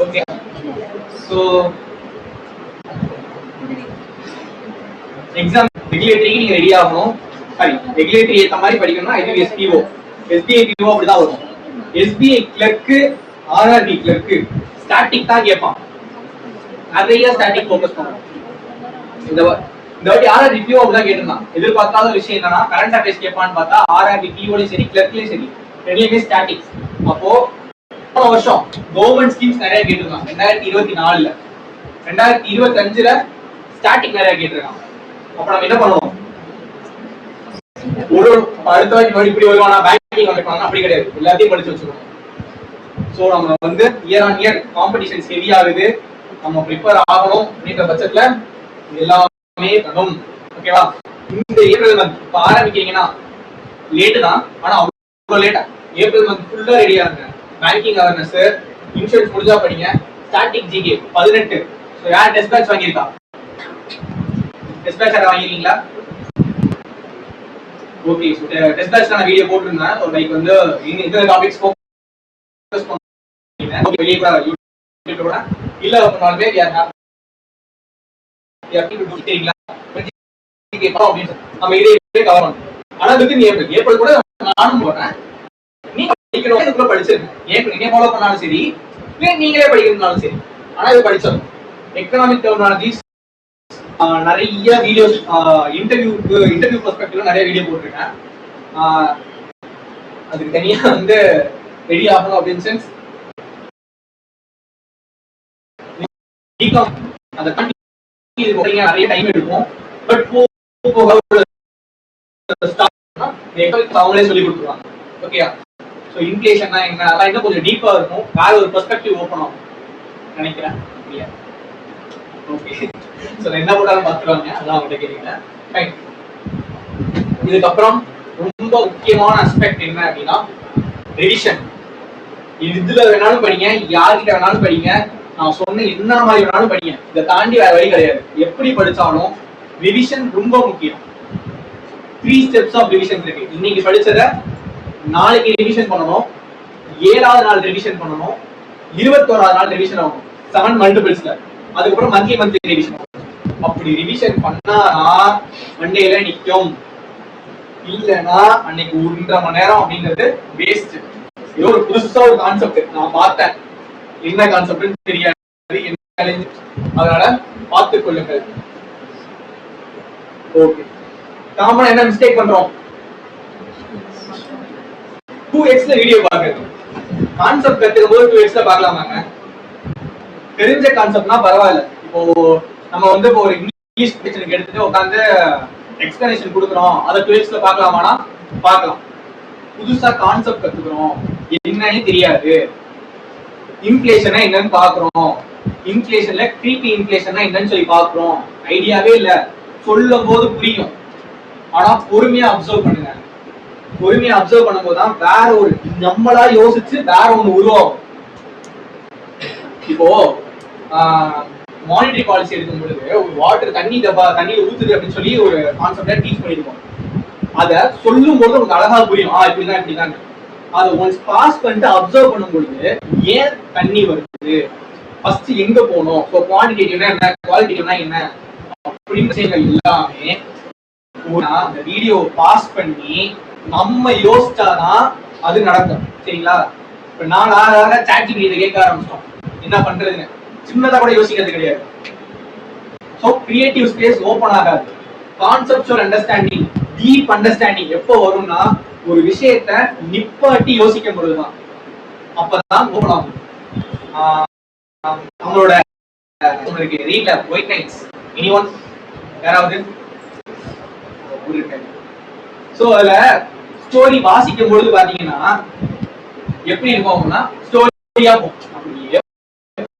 ஓகே. சோ எக்ஸாம் ரெகுலேட்டரிக்கு நீங்க ரெடி ஆகணும். சாரி, ரெகுலேட்டரி ஏத்த மாதிரி படிக்கணும்னா இது எஸ்பிஓ, எஸ்பிஐ பிஓ அப்படிதான் வரும். SBI clerk, RRB clerk static தான் கேட்பான், நிறைய ஸ்டாட்டிக் ஃபோக்கஸ் பண்ணும். இந்த வாட்டி ஆர்ஆர்பி பிஓ அப்படிதான் கேட்டிருந்தான். எதிர்பார்க்காத விஷயம் என்னன்னா கரண்ட் அஃபேர்ஸ் கேட்பான்னு பார்த்தா ஆர்ஆர்பி பிஓலையும் சரி கிளர்க்லயும் சரி ரெண்டுலயுமே ஸ்டாட்டிக்ஸ். அப்போ வருஷம் கவர்மெண்ட் ஸ்கீம்ஸ் நிறைய கேட்டிருக்காங்க. 2024ல 2025ல ஸ்டாட்டிக் நிறைய கேட்டிருக்காங்க. அப்ப நம்ம என்ன பண்ணுவோம், ஒரு அடுத்த வாட்டி இப்படி வருவானா பேங்கிங் வந்துருக்காங்க அப்படி கிடையாது, எல்லாத்தையும் படிச்சு வச்சுக்கணும். சோ நம்ம வந்து year on year competitions heavy ஆகுது, நம்ம ப்ரிப்பேர் ஆகணும் அப்படின்ற பட்சத்துல எல்லாமே பண்ணும். ஓகேவா? இந்த ஏப்ரல் மந்த் இப்ப ஆரம்பிக்கிறீங்கன்னா லேட்டு தான், ஆனா அவ்வளவு லேட்டா ஏப்ரல் மந்த் ஃபுல்லா ரெடியா இருங்க. பேங்கிங் அவேர்னஸ், இன்சூரன்ஸ் முடிஞ்சா படிங்க. Static GK 18. சோ யார் டெஸ்ட் பேட்ச் வாங்கியிருக்கா? டெஸ்ட் பேட்ச் யாரா வாங்கிருக்கீங்களா? ஓகே. சோ டெஸ்ட் பேட்ச்க்கான வீடியோ போட்டுருந்தேன். சோ லைக் வந்து இந்த டாபிக்ஸ் ஃபோக்கஸ் பண்ணுங்க. வெளியே கூட யூடியூப்ல கூட இல்ல பண்ணாலுமே தெரியுங்களா நம்ம இதே கவர் பண்ணணும். ஆனா வித்தின் ஏப்ரல் கூட நானும் போறேன். நீங்க படிக்கிறவங்க படிச்சிருங்க. நீங்க ஃபாலோ பண்ணாலும் சரி, நீங்களே படிக்கிறதுனாலும் சரி, ஆனா இது படிச்சிடணும். எக்கனாமிக் டெர்மினாலஜிஸ் நிறைய வீடியோஸ் இன்டர்வியூ பெர்ஸ்பெக்டிவ்ல நிறைய வீடியோ போட்டிருக்கேன். அதுக்கு தனியா வந்து ரெடி ஆகணும் அப்படின்னு சென்ஸ் அதை தாண்டி நிறைய டைம் எடுக்கும். பட் அவங்களே சொல்லி கொடுத்துருவாங்க. ஓகேயா? ஸோ இன்ஃப்ளேஷன்னா என்ன, அதெல்லாம் இன்னும் கொஞ்சம் டீப்பா இருக்கும். வேற ஒரு பெர்ஸ்பெக்டிவ் ஓப்பன் ஆகும் நினைக்கிறேன். ஓகே, ஸோ என்ன போட்டாலும் பார்த்துருவாங்க. அதான் அவங்கள்ட்ட கேட்டீங்க. ரைட். இதுக்கப்புறம் ரொம்ப முக்கியமான அஸ்பெக்ட் என்ன அப்படின்னா ரிவிஷன். இதுல வேணாலும் படிங்க, யார்கிட்ட வேணாலும் படிங்க, நான் சொன்ன என்ன மாதிரி வேணாலும் படிங்க. இதை தாண்டி வேற வழி கிடையாது. எப்படி படிச்சாலும் ரிவிஷன் ரொம்ப முக்கியம். 3 ஸ்டெப்ஸ் ஆஃப் ரிவிஷன் இருக்கு. இன்னைக்கு படிச்சத நாளைக்கு ரிவிஷன் பண்ணணும், 7வது நாள் ரிவிஷன் பண்ணணும், 21வது நாள் ரிவிஷன் ஆகணும் 7 மல்டிபிள்ஸ்ல. அதுக்கப்புறம் மந்த்லி ரிவிஷன் ஆகும். அப்படி ரிவிஷன் பண்ணா மண்டேல நிக்கும். இல்லைன்னா அன்னைக்கு 1.5 மணி நேரம் அப்படிங்கிறது வேஸ்ட். ஏதோ ஒரு புதுசா ஒரு கான்செப்ட் நான் பார்த்தேன், என்ன கான்செப்ட்னு தெரியாது, அதனால பார்த்துக் கொள்ளுங்கள். ஓகே, காமனா என்ன மிஸ்டேக் பண்றோம்? 2x வீடியோ பாக்குறது. கான்செப்ட் கத்துக்கும் போது 2x பார்க்கலாமாங்க? தெரிஞ்ச கான்செப்ட்னா பரவாயில்ல. இப்போ நம்ம வந்து ஒரு இங்கிலீஷ் டீச்சருக்கு எடுத்துட்டு உட்காந்து எக்ஸ்பிளனேஷன் கொடுக்குறோம், அதை 2x பார்க்கலாமானா பார்க்கலாம். புதுசா கான்செப்ட் கத்துக்கிறோம், என்னன்னு தெரியாது, இன்ஃப்ளேஷனா என்னன்னு பாக்குறோம், இன்ஃப்ளேஷன்ல கிரீப்பி இன்ஃப்ளேஷன்னா என்னன்னு சொல்லி பாக்குறோம், ஐடியாவே இல்ல, சொல்லும் போது புரியும். ஆனா பொறுமையா அப்சர்வ் பண்ணுங்க. பொறுமையா அப்சர்வ் பண்ணும்போது தான் வேற ஒரு நம்மளா யோசிச்சு வேற ஒண்ணு உருவாகும். இப்போ மானிட்டரி பாலிசி எடுக்கும் பொழுது ஒரு வாட்டர் தண்ணியில ஊத்துது அப்படின்னு சொல்லி ஒரு கான்செப்டா டீச் பண்ணிருக்கோம். அத சொல்லும் போது உங்களுக்கு அழகா புரியும், இப்படிதான். அதை ஒன்ஸ் பாஸ் பண்ணிட்டு அப்சர்வ் பண்ணும் பொழுது ஏன் தண்ணி வருது, ஃபர்ஸ்ட் எங்க போகணும், ஸோ குவான்டிடேட்டிவ்னா என்ன, குவாலிட்டேட்டிவ்னா என்ன அப்படின்னு விஷயங்கள் எல்லாமே அந்த வீடியோ பாஸ் பண்ணி நம்ம யோசிச்சாதான் அது நடக்கும். சரிங்களா? இப்ப நாளாக சாட்ஜிபிடி கேட்க ஆரம்பிச்சோம், என்ன பண்றதுன்னு சின்னதா கூட யோசிக்கிறது கிடையாது. சோ கிரியேட்டிவ் ஸ்பேஸ் ஓபன் ஆகாது. கான்செப்சுவல் அண்டர்ஸ்டாண்டிங், டீப் அண்டர்ஸ்டாண்டிங் எப்போ வரும்னா ஒரு விஷயத்தை நிப்பாட்டி யோசிக்கும் பொழுதுதான், அப்பதான் ஓபன் ஆகும். நம்மளோட ரீட்ல ஒயிட் நைட்ஸ் எனிஒன் யாராவது? சோ அதுல ஸ்டோரி வாசிக்கும் பொழுது பாத்தீங்கன்னா எப்படி இருக்கும், ஸ்டோரியா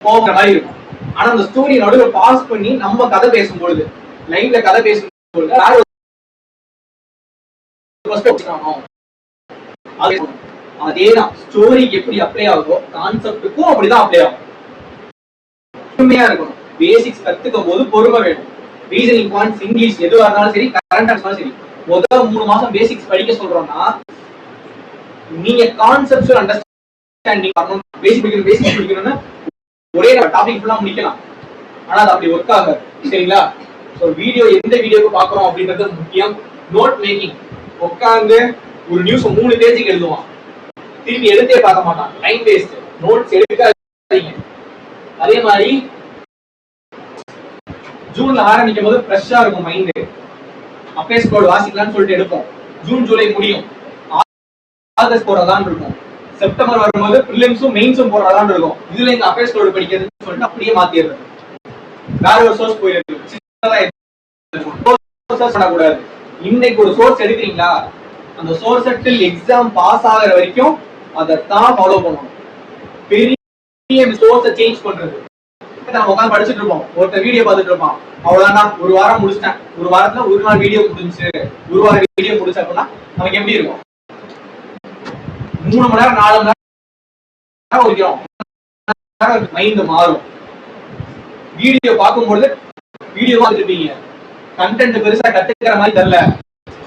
போகிற மாதிரி இருக்கும். ஆனா அந்த ஸ்டோரி நடுவில் பாஸ் பண்ணி நம்ம கதை பேசும்பொழுது, லைவ்ல கதை பேசும்பொழுது அதேதான் ஸ்டோரிக்கு எப்படி அப்ளை ஆகுதோ கான்செப்டுக்கும் அப்படிதான் அப்ளை ஆகும். பொறுமையா இருக்கணும். பேசிக்ஸ் கத்துக்கும் போது பொறுமை வேணும். ரீசனிங் பாயிண்ட்ஸ், இங்கிலீஷ் எதுவா இருந்தாலும் சரி, கரண்ட் இருந்தாலும் சரி, முதல் 3 மாசம் பேசிக்ஸ் படிக்க சொல்றோம்னா நீங்க கான்செப்சுவல் அண்டர்ஸ்டாண்டிங் வரணும். பேசிக் படிக்கணும்னா ஒரே டாபிக் ஃபுல்லா முடிக்கலாம். ஆனா அது அப்படி ஒர்க் ஆகாது. சரிங்களா? ஸோ வீடியோ எந்த வீடியோக்கு பாக்குறோம் அப்படின்றது முக்கியம். நோட் மேக்கிங், உட்காந்து ஒரு நியூஸ் 3 பேஜுக்கு எழுதுவான், திரும்பி எடுத்தே பார்க்க மாட்டான், டைம் வேஸ்ட். நோட்ஸ் எடுக்காதீங்க. அதே மாதிரி ஜூன்ல ஆரம்பிக்கும் போது ஃப்ரெஷ்ஷா இருக்கும் மைண்ட், அப்பேஸ் கோட் வாசிக்கலாம்னு சொல்லிட்டு எடுப்போம். ஜூன் ஜூலை முடியும், ஆகஸ்ட் போறதான் இருக்கும். செப்டம்பர் வரும்போது பிரிலிம்ஸும் மெயின்ஸும் போறதான் இருக்கும். இதுல இந்த அப்பேஸ் கோட் படிக்கிறதுன்னு சொல்லிட்டு அப்படியே மாத்திடுறது, வேற ஒரு சோர்ஸ் போயிருக்கு. பண்ணக்கூடாது. இன்னைக்கு ஒரு சோர்ஸ் எடுக்கிறீங்களா, அந்த சோர்ஸ் டில் எக்ஸாம் பாஸ் ஆகிற வரைக்கும் அதைத்தான் ஃபாலோ பண்ணணும். பெரிய சோர்ஸை சேஞ்ச் பண்றது நம்ம உட்காந்து படிச்சுட்டு இருப்போம், ஒருத்தர் வீடியோ பார்த்துட்டு இருப்பான், அவ்வளவுதான் ஒரு வாரம் முடிச்சிட்டேன், ஒரு வாரத்துல ஒரு நாள் வீடியோ முடிஞ்சு, ஒரு வாரம் வீடியோ முடிச்சு அப்படின்னா நமக்கு எப்படி இருக்கும்? 3 மணி நேரம் 4 மணி நேரம் ஒழிக்கிறோம், மைண்ட் மாறும். வீடியோ பார்க்கும்போது வீடியோ பார்த்துருப்பீங்க, கண்டென்ட் பெருசா கத்துக்கிற மாதிரி தெரியல,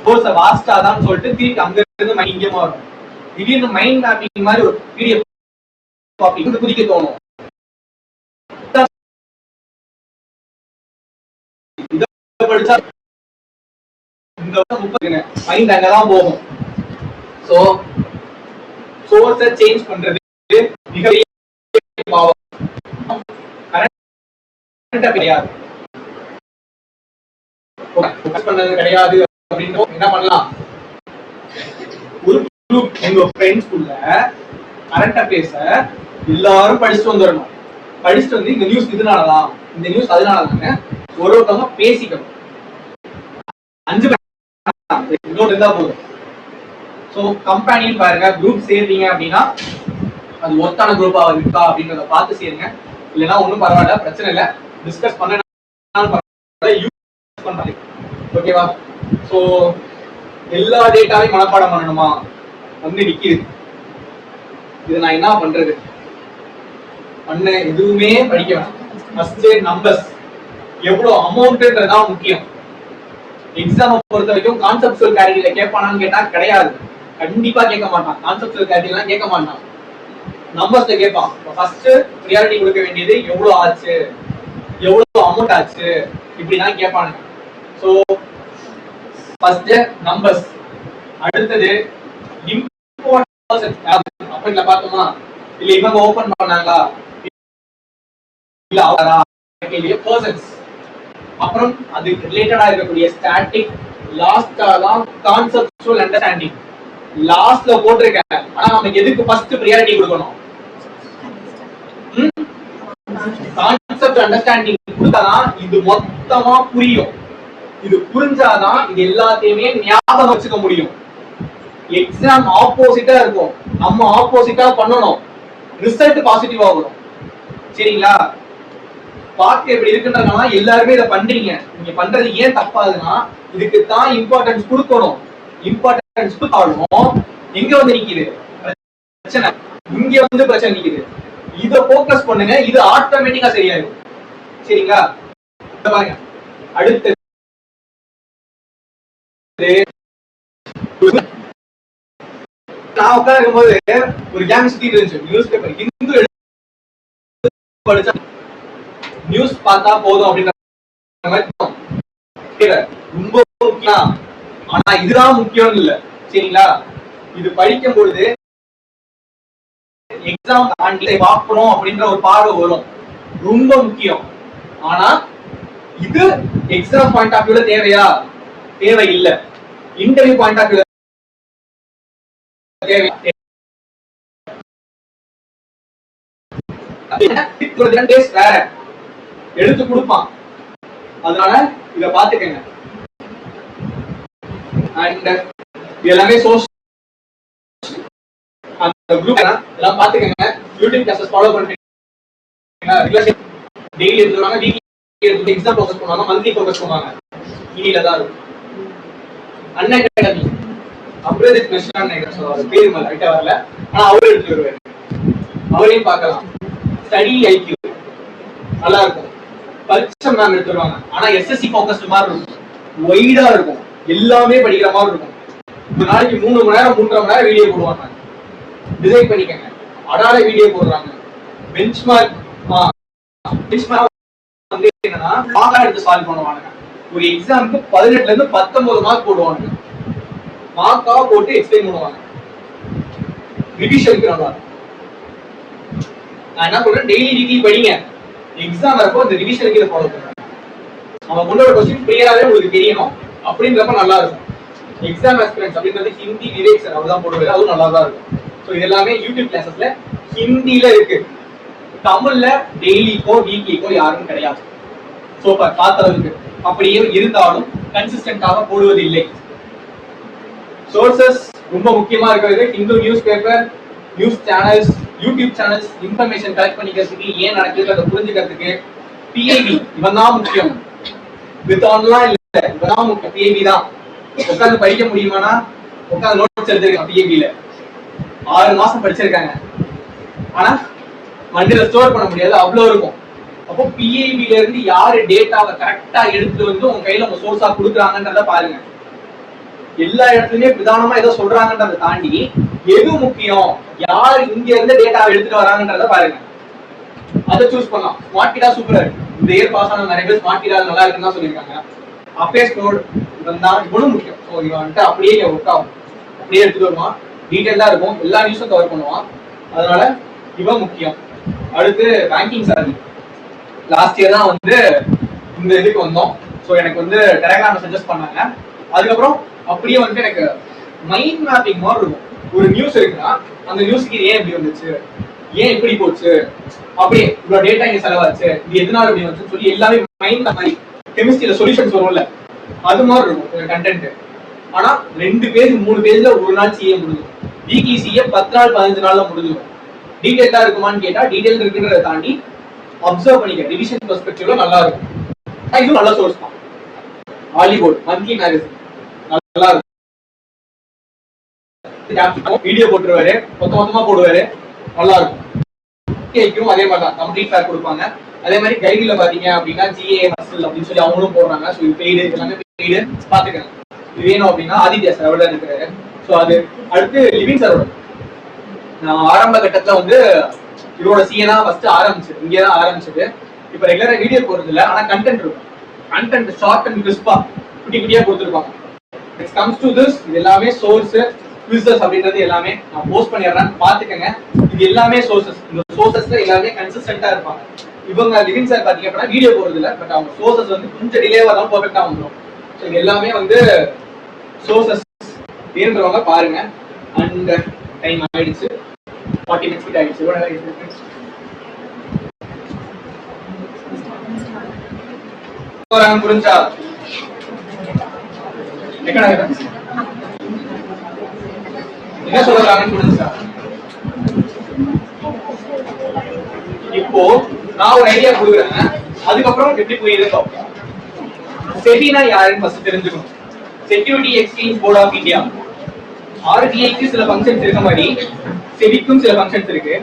கோர்ஸை வாஸ்டாதான் சொல்லிட்டு திருப்பி அங்க இருந்து மைண்ட் இங்கே மாறும். திடீர்னு மைண்ட் மேப்பிங் மாதிரி ஒரு வீடியோ குதிக்க தோணும். படிச்சா இந்த வருஷம் 30 மைண்ட் அங்கதான் போகும். சோ சோர்ஸை சேஞ்ச் பண்றது மிக பாவம். கரெக்டா கிடையாது. பண்ணது கிடையாது அப்படின்னு என்ன பண்ணலாம், ஒரு குரூப் உங்க ஃப்ரெண்ட்ஸ்குள்ள கரண்ட் அஃபேர்ஸ எல்லாரும் படிச்சுட்டு வந்துடணும். படிச்சுட்டு வந்து இந்த நியூஸ் இதனாலதான், இந்த நியூஸ் அதனாலதாங்க ஒருத்தவங்க பேசிக்கணும். 5 இன்னொரு இருந்தா போதும். ஸோ கம்பெனின்னு பாருங்க, குரூப் சேர்றீங்க அப்படின்னா அது ஒத்தான குரூப்பா இருக்கா அப்படின்றத பார்த்து சேருங்க. இல்லைன்னா ஒன்றும் பரவாயில்ல, பிரச்சனை இல்லை, டிஸ்கஸ் பண்ண ஓகேவா. ஸோ எல்லா டேட்டாவையும் மனப்பாடம் பண்ணணுமா வந்து நிக்குது. இது நான் என்ன பண்றது, பண்ண எதுவுமே படிக்க வேணாம். ஃபர்ஸ்ட் நம்பர்ஸ், எவ்வளவு அமௌண்ட்ன்றதுதான் முக்கியம். எக்ஸாம் பொறுத்த வரைக்கும் கான்செப்சுவல் கிளாரிட்டியில கேட்பானான்னு கேட்டா கிடையாது, கண்டிப்பா கேட்க மாட்டான். கான்செப்சுவல் கிளாரிட்டி எல்லாம் கேட்க மாட்டான், நம்பர்ஸ்ல கேட்பான். ஃபர்ஸ்ட் ப்ரியாரிட்டி கொடுக்க வேண்டியது எவ்வளவு ஆச்சு, எவ்வளவு அமௌண்ட் ஆச்சு, இப்படிதான் கேட்பானுங்க. So first numbers. அடுத்தது இம்பார்ட்டன்ட் அப்படின்ல பார்த்தோமா, இல்ல இவங்க ஓபன் பண்ணாங்களா, இல்ல அவரா கேள்வியே பர்சன்ஸ். அப்புறம் அதுக்கு ரிலேட்டடா இருக்கக்கூடிய ஸ்டாட்டிக், லாஸ்டா தான் கான்செப்சுவல் அண்டர்ஸ்டாண்டிங். லாஸ்ட்ல போட்டிருக்கேன், ஆனா நமக்கு எதுக்கு ஃபர்ஸ்ட் ப்ரியாரிட்டி கொடுக்கணும், கான்செப்ட் அண்டர்ஸ்டாண்டிங் கொடுத்தாதான் இது மொத்தமா புரியும். இது புரிஞ்சாதான் இது எல்லாத்தையுமே ஞாபகம் வச்சுக்க முடியும். எக்ஸாம் ஆப்போசிட்டா இருக்கும், நம்ம ஆப்போசிட்டா பண்ணணும், ரிசல்ட் பாசிட்டிவா வரும். சரிங்களா. பார்க்க எப்படி இருக்குன்றதுனால எல்லாருமே இதை பண்றீங்க. நீங்க பண்றது ஏன் தப்பாதுன்னா, இதுக்கு தான் இம்பார்ட்டன்ஸ் கொடுக்கணும். இம்பார்ட்டன்ஸ் கொடுத்தாலும் எங்க வந்து நிக்குது பிரச்சனை, இங்க வந்து பிரச்சனை நிக்குது. இத போக்கஸ் பண்ணுங்க, இது ஆட்டோமேட்டிக்கா சரியாயிடும். சரிங்களா. பாருங்க, அடுத்து நான் உட்காரும் போது ஒரு கேங் சுத்திட்டு இருந்துச்சு. நியூஸ் பேப்பர் ஹிந்து படிச்சா நியூஸ் பார்த்தா போதும் அப்படின்ற ரொம்ப முக்கியம். ஆனா இதுதான் முக்கியம் இல்ல. சரிங்களா. இது படிக்கும் பொழுது எக்ஸாம் தாண்டி பார்க்கணும் அப்படின்ற ஒரு பார்வை வரும், ரொம்ப முக்கியம். ஆனா இது எக்ஸாம் பாயிண்ட் ஆஃப் வியூல தேவையா, தேவை இல்ல. இன்டர்வியூ பாயிண்ட் ஆஃப் வியூல தேவை. வேற எடுத்து கொடுப்பான், அதனால இத பாத்துக்கங்க. அண்ட் எல்லாமே சோர்ஸ் அந்த குரூப் எல்லாம் பாத்துக்கங்க. யூடியூப் கிளாसेस ஃபாலோ பண்றீங்க, டெய்லி எடுத்துறாங்க, வீக்லி எக்ஸாம் ஃபோக்கஸ் பண்ணுவாங்க, மந்த்லி ஃபோக்கஸ் பண்ணுவாங்க. இனில தான் இருக்கும். அண்ணன் அகாடமி அப்ரேஜ் கிருஷ்ணன் நினைக்கிறேன், சொல்லுவாரு பேர் மேல ரைட்டா வரல, ஆனா அவரே எடுத்து வருவாரு, அவரையும் பார்க்கலாம். ஸ்டடி ஐக்யூ நல்லா இருக்கும். பரிச்சை மேம் எடுத்து வருவாங்க, ஆனா எஸ்எஸ்சி ஃபோக்கஸ்ட் மாதிரி இருக்கும், வைடா இருக்கும், எல்லாமே படிக்கிற மாதிரி இருக்கும். ஒரு நாளைக்கு 3 மணி நேரம் 3.5 மணி நேரம் வீடியோ போடுவாங்க. டிசைன் பண்ணிக்கங்க. அடால வீடியோ போடுறாங்க. பெஞ்ச்மார்க் வந்து என்னன்னா மார்க்கா எடுத்து சால்வ் பண்ணுவாங்க. ஒரு எக்ஸாமுக்கு 18ல இருந்து 19 மார்க் போடுவாங்க. மார்க்கா போட்டு எக்ஸ்பிளைன் பண்ணுவாங்க. ரிவிஷனுக்கு நல்லா. நான் என்ன சொல்றேன், டெய்லி வீக்லி படிங்க. எக்ஸாம் வரப்போ அந்த ரிவிஷனுக்கு இதை ஃபாலோ பண்ணுங்க. அவன் கொண்டு வர கொஸ்டின் கிளியராவே உங்களுக்கு தெரியணும், அப்படின்றப்ப நல்லா இருக்கும். எக்ஸாம் எக்ஸ்பீரியன்ஸ் அப்படின்றது ஹிந்தி விவேக் சார் அவர் தான் போடுவாரு, அதுவும் நல்லா தான் இருக்கும். ஸோ இது எல்லாமே யூடியூப் கிளாஸஸ்ல ஹிந்தியில இருக்கு. தமிழ்ல டெய்லிக்கோ வீக்லிக்கோ யாரும் கிடையாது. ஸோ பார்த்தளவுக்கு அப்படியே இருந்தாலும் கன்சிஸ்டன்டாக போடுவது இல்லை. சோர்சஸ் ரொம்ப முக்கியமா இருக்கிறது Hindu news paper, news channels, YouTube channels, information collect பண்ணிக்கிறதுக்கு, ஏன் நடக்குது அதை புரிஞ்சுக்கிறதுக்கு. பிஐபி இவன் தான் முக்கியம், வித் ஆன்லாம் இல்ல, இவன் தான் முக்கியம். பிஐபி தான். உட்காந்து படிக்க முடியுமானா உட்காந்து நோட்ஸ் எடுத்திருக்காங்க. பிஐபில 6 மாசம் படிச்சிருக்காங்க, ஆனா மண்டியில ஸ்டோர் பண்ண முடியாது, அவ்வளவு இருக்கும். அப்போ பிஐபில இருந்து யாரு டேட்டாவை கரெக்டா எடுத்து வந்து உங்க கையில உங்க சோர்ஸா கொடுக்குறாங்கன்றத பாருங்க. எல்லா இடத்துலயுமே பிரதானமா ஏதோ சொல்றாங்கன்றதை தாண்டி எது முக்கியம், யார் இங்க இருந்து டேட்டாவை எடுத்துட்டு வராங்கன்றத பாருங்க. அதை சூஸ் பண்ணலாம். ஸ்மார்ட் கிட்டா சூப்பரா இருக்கு. இந்த இயர் பாஸ் ஆன நிறைய பேர் ஸ்மார்ட் கிட்டா நல்லா இருக்குன்னு தான் சொல்லியிருக்காங்க. அஃபேர்ஸ் நோட் தான் இவ்வளவு முக்கியம். ஸோ இவன் வந்துட்டு அப்படியே ஒர்க் ஆகும், அப்படியே எடுத்துட்டு வருவான், டீட்டெயிலா இருக்கும், எல்லா நியூஸும் கவர் பண்ணுவான். அதனால இவன் முக்கியம். அடுத்து பேங்கிங் சார்ஜ் லாஸ்ட் இயர் தான் வந்து இந்த இதுக்கு வந்தோம். ஸோ எனக்கு வந்து டெலகிராம் சஜஸ்ட் பண்ணாங்க. அதுக்கப்புறம் அப்படியே வந்து எனக்கு மைண்ட் மேப்பிங் மாதிரி இருக்கும். ஒரு நியூஸ் இருக்குன்னா அந்த நியூஸ்க்கு ஏன் இப்படி வந்துச்சு, ஏன் இப்படி போச்சு, அப்படியே இவ்வளவு டேட்டா இங்க செலவாச்சு, இது எதனால இப்படி வந்துச்சு சொல்லி எல்லாமே மைண்ட் மாதிரி கெமிஸ்ட்ரியில சொல்யூஷன்ஸ் வரும்ல அது மாதிரி இருக்கும் கண்டென்ட். ஆனா 2 பேஜ் 3 பேஜ்ல ஒரு நாள் சிஏ முடிஞ்சிடும். வீக்லி சிஏ 10 நாள் 15 நாள்ல முடிஞ்சிடும். டீடைலா இருக்குமான்னு கேட்டா டீடைல் இருக்குன்றதை தாண்டி அப்சர்வ் பண்ணிக்க ரிவிஷன் பெர்ஸ்பெக்டிவ்ல நல்லா இருக்கும். இதுவும் நல்ல சோர்ஸ் தான். ஹாலிவுட் மந்த்லி மேகசின் நல்லா இருக்கும். வீடியோ போட்டுருவாரு, மொத்தமா போடுவாரு, நல்லா இருக்கும். கேக்கும் அதே மாதிரி தான் கம்ப்ளீட் பேக் கொடுப்பாங்க. அதே மாதிரி கைடில பாத்தீங்க அப்படின்னா ஜிஏ ஹஸ்டல் அப்படின்னு சொல்லி அவங்களும் போடுறாங்க. ஸோ இது பெய்டு, எல்லாமே பெய்டு பாத்துக்கிறேன். இது வேணும் அப்படின்னா ஆதித்யா சார் இருக்கிறாரு. ஸோ அது அடுத்து லிவிங் சாரோட நான் ஆரம்ப கட்டத்துல வந்து இவரோட சிஏ தான் ஃபர்ஸ்ட் ஆரம்பிச்சது, இங்கே தான் ஆரம்பிச்சது. இப்போ ரெகுலரா வீடியோ போடுறது இல்லை, ஆனா கண்டென்ட் இருக்கும். கண்டென்ட் ஷார்ட் அண்ட் கிறிஸ்பா குட்டி குட்டியா கொடுத்துருப்பாங்க. இட்ஸ் கம்ஸ் டு திஸ், இது எல்லாமே சோர்ஸ் குவிசஸ் அப்படின்றது எல்லாமே நான் போஸ்ட் பண்ணிடுறேன், பாத்துக்கங்க. இது எல்லாமே சோர்சஸ். இந்த சோர்சஸ்ல எல்லாமே கன்சிஸ்டன்டா இருப்பாங்க. இவங்க லிவிங் சார் பாத்தீங்க அப்படின்னா வீடியோ போடுறது இல்லை, பட் அவங்க சோர்சஸ் வந்து கொஞ்சம் டிலேவா தான் பெர்ஃபெக்டா வந்துடும். ஸோ இது எல்லாமே வந்து சோர்சஸ் வேணுன்றவங்க பாருங்க. அண்ட் டைம் ஆயிடுச்சு, 40 minutes கிட்ட ஆயிடுச்சு. புரிஞ்சா என்ன சொல்றாங்கன்னு புரிஞ்சா? இப்போ நான் ஒரு ஐடியா கொடுக்குறேன், அதுக்கப்புறம் எப்படி புரியுது பார்ப்போம். செபினா யாருன்னு ஃபர்ஸ்ட் தெரிஞ்சுக்கணும். Security exchange board of India. ஆர்பிஐக்கு சில ஃபங்க்ஷன்ஸ் இருக்க மாதிரி செபிக்கும் சில ஃபங்க்ஷன்ஸ் இருக்கு.